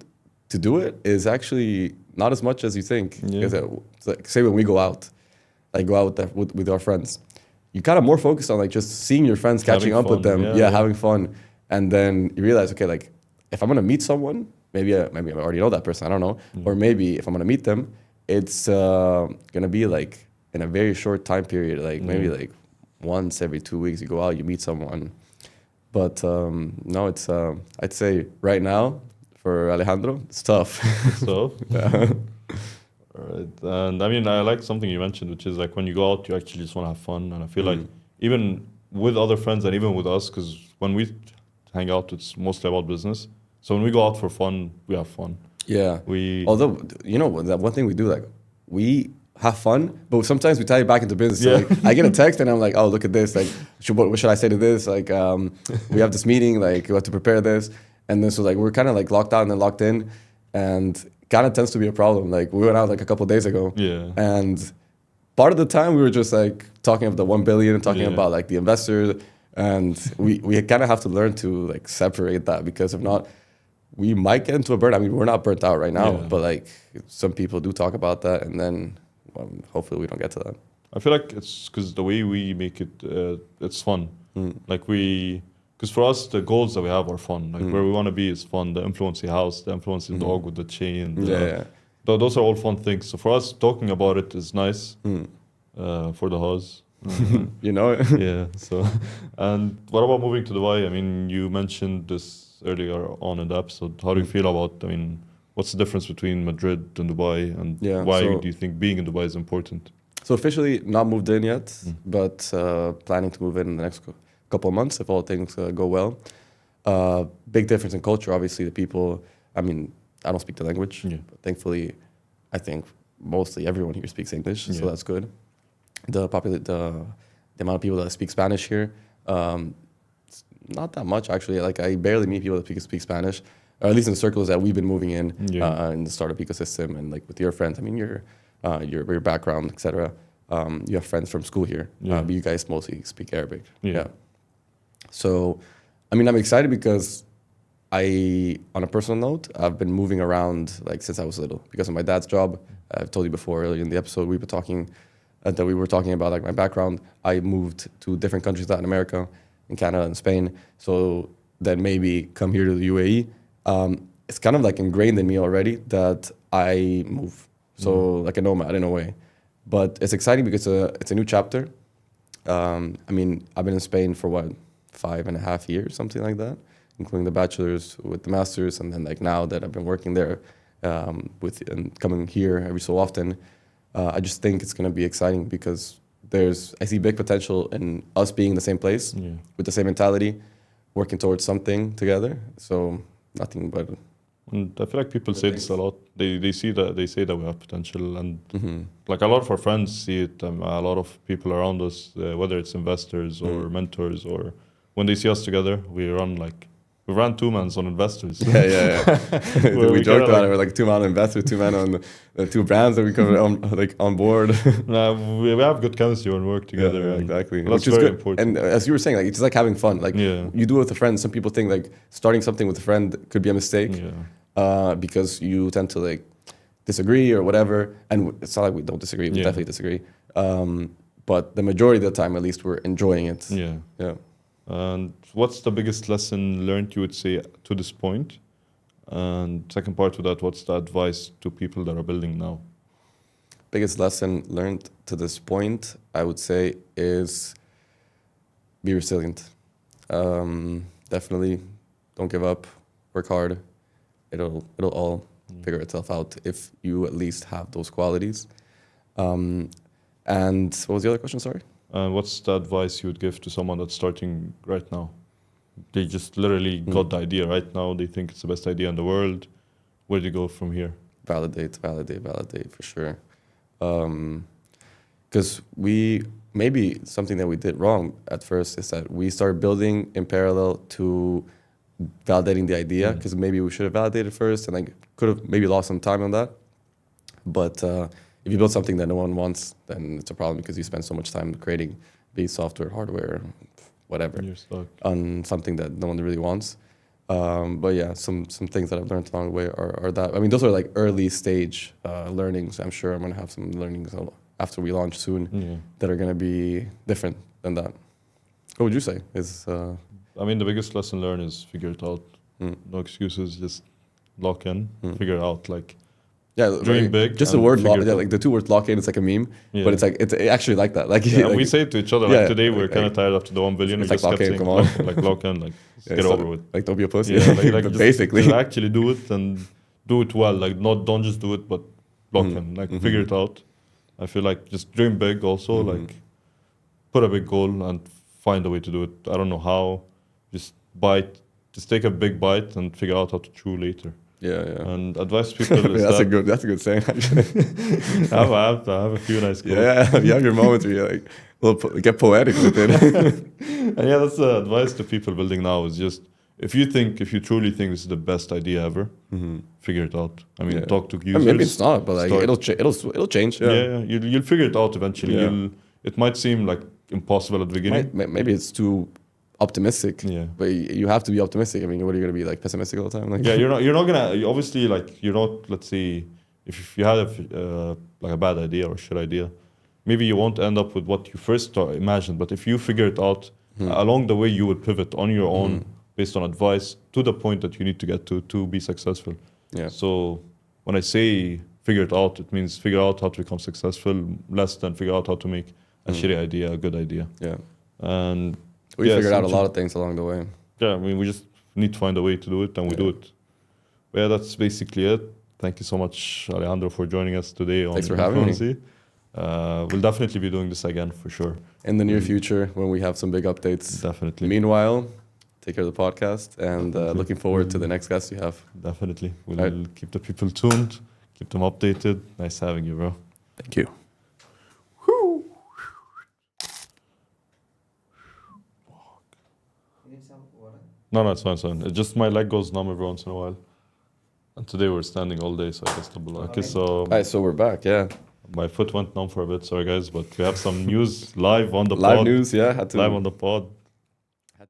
to do it is actually not as much as you think. Yeah. Because it's like, say when we go out, like go out with our friends, you kind of more focused on like just seeing your friends, catching Having up with fun, them, yeah. having fun, and then you realize, okay, like if I'm gonna meet someone, maybe I already know that person, I don't know, or maybe if I'm gonna meet them, it's gonna be like in a very short time period, like maybe like once every 2 weeks you go out, you meet someone. But no, it's I'd say right now for Alejandro, it's tough. So, Yeah. all right. And I mean, I like something you mentioned, which is like when you go out, you actually just want to have fun. And I feel like even with other friends and even with us, because when we hang out, it's mostly about business. So when we go out for fun, we have fun. Yeah. We Although, you know, that one thing we do, like, we have fun, but sometimes we tie it back into business. So, Yeah. like, I get a text and I'm like, oh, look at this. Like, what should I say to this? Like, we have this meeting, like, we have to prepare this. And then so, like, we're kind of, like, locked out and then locked in. And kind of tends to be a problem. Like, we went out, like, a couple of days ago. Yeah. And part of the time, we were just, like, talking of the 1 billion and talking Yeah. about, like, the investor. And we kind of have to learn to, like, separate that, because if not, we might get into a burnout. I mean, we're not burnt out right now, Yeah. but like some people do talk about that, and then hopefully we don't get to that. I feel like it's because the way we make it, it's fun. Like because for us, the goals that we have are fun. Like where we want to be is fun. The Influency house, the Influency dog with the chain. Those are all fun things. So for us, talking about it is nice for the house. You know? Yeah. So, and what about moving to Dubai? I mean, you mentioned this earlier on in the episode. How do you feel about? I mean, what's the difference between Madrid and Dubai, and why do you think being in Dubai is important? So officially not moved in yet, but planning to move in the next couple of months if all things go well. Big difference in culture, obviously. The people. I mean, I don't speak the language, but thankfully, I think mostly everyone here speaks English, so that's good. The amount of people that speak Spanish here, not that much actually. Like I barely meet people that speak Spanish, or at least in the circles that we've been moving in the startup ecosystem, and like with your friends. I mean, your background, etc. You have friends from school here, but you guys mostly speak Arabic. Yeah. So, I mean, I'm excited because on a personal note, I've been moving around like since I was little because of my dad's job. I've told you before earlier in the episode we were talking about like my background. I moved to different countries, Latin America, in Canada and Spain. So then maybe come here to the UAE. It's kind of like ingrained in me already that I move. So like a nomad in a way. But it's exciting because it's a new chapter. I mean, I've been in Spain for 5.5 years, something like that, including the bachelor's with the master's. And then like now that I've been working there and coming here every so often, I just think it's going to be exciting because I see big potential in us being in the same place with the same mentality, working towards something together. So nothing but. And I feel like people say this a lot. They say that we have potential, and like a lot of our friends see it. A lot of people around us, whether it's investors or mentors, or when they see us together, we ran 2-mans on investors. Yeah. we joked about it. We're like 2-man investors, 2-man on the 2 brands that we cover on board. We have good chemistry when we work together. Yeah, exactly. That's Which is very good. important. And as you were saying, like it's just like having fun. Like you do it with a friend. Some people think like starting something with a friend could be a mistake because you tend to like disagree or whatever. And it's not like we don't disagree. We definitely disagree. But the majority of the time, at least, we're enjoying it. Yeah. And what's the biggest lesson learned, you would say, to this point? And second part to that, what's the advice to people that are building now? Biggest lesson learned to this point, I would say, is be resilient. Definitely don't give up, work hard. It'll all figure itself out if you at least have those qualities. And what was the other question, sorry? What's the advice you would give to someone that's starting right now? They just literally got the idea right now. They think it's the best idea in the world. Where do you go from here? Validate for sure. Because maybe something that we did wrong at first is that we started building in parallel to validating the idea, because maybe we should have validated first and like could have maybe lost some time on that. But if you build something that no one wants, then it's a problem because you spend so much time creating, be it software, hardware, whatever, on something that no one really wants. But yeah, some things that I've learned along the way are that. I mean, those are like early stage learnings. I'm sure I'm going to have some learnings after we launch soon that are going to be different than that. What would you say is... I mean, the biggest lesson learned is figure it out. No excuses, just lock in, figure it out. Like, dream big. Just the word lock, like the two words lock in, it's like a meme, but it's like it's actually like that. Like, like we say it to each other. Like today, we're kind of tired after the 1 billion. It's like lock in, come on, like lock in, like get over with. Like don't be a pussy. Yeah, like just, basically, just actually do it and do it well. Like don't just do it, but lock in. Like figure it out. I feel like just dream big. Also, like put a big goal and find a way to do it. I don't know how. Just take a big bite and figure out how to chew later. Yeah. And advise people. That's a good saying. Actually, I have a few nice quotes. Yeah, you have your moments where you're like, get poetic with it. And yeah, that's the advice to people building now. Is just if you truly think this is the best idea ever, figure it out. I mean, talk to users. Maybe it's not, but like it'll change. Yeah. You'll figure it out eventually. Yeah. It might seem like impossible at the beginning. Maybe it's too optimistic, but you have to be optimistic. I mean, what are you going to be like pessimistic all the time? Like, you're not gonna obviously like you're not. Let's say if you had like a bad idea or shit idea, maybe you won't end up with what you first imagined. But if you figure it out along the way, you would pivot on your own based on advice to the point that you need to get to be successful. Yeah. So when I say figure it out, it means figure out how to become successful, less than figure out how to make a shitty idea a good idea. Yeah. And we figured out a lot of things along the way. Yeah, I mean, we just need to find a way to do it, and we do it. But yeah, that's basically it. Thank you so much, Alejandro, for joining us today on Thanks for having me. We'll definitely be doing this again, for sure. In the near future, when we have some big updates. Definitely. Meanwhile, take care of the podcast, and looking forward to the next guest you have. Definitely. We'll keep the people tuned, keep them updated. Nice having you, bro. Thank you. No, it's fine. It's just my leg goes numb every once in a while. And today we're standing all day, so I guess so we're back, yeah. My foot went numb for a bit, sorry guys, but we have some news live on the pod. Live news, yeah. Live on the pod.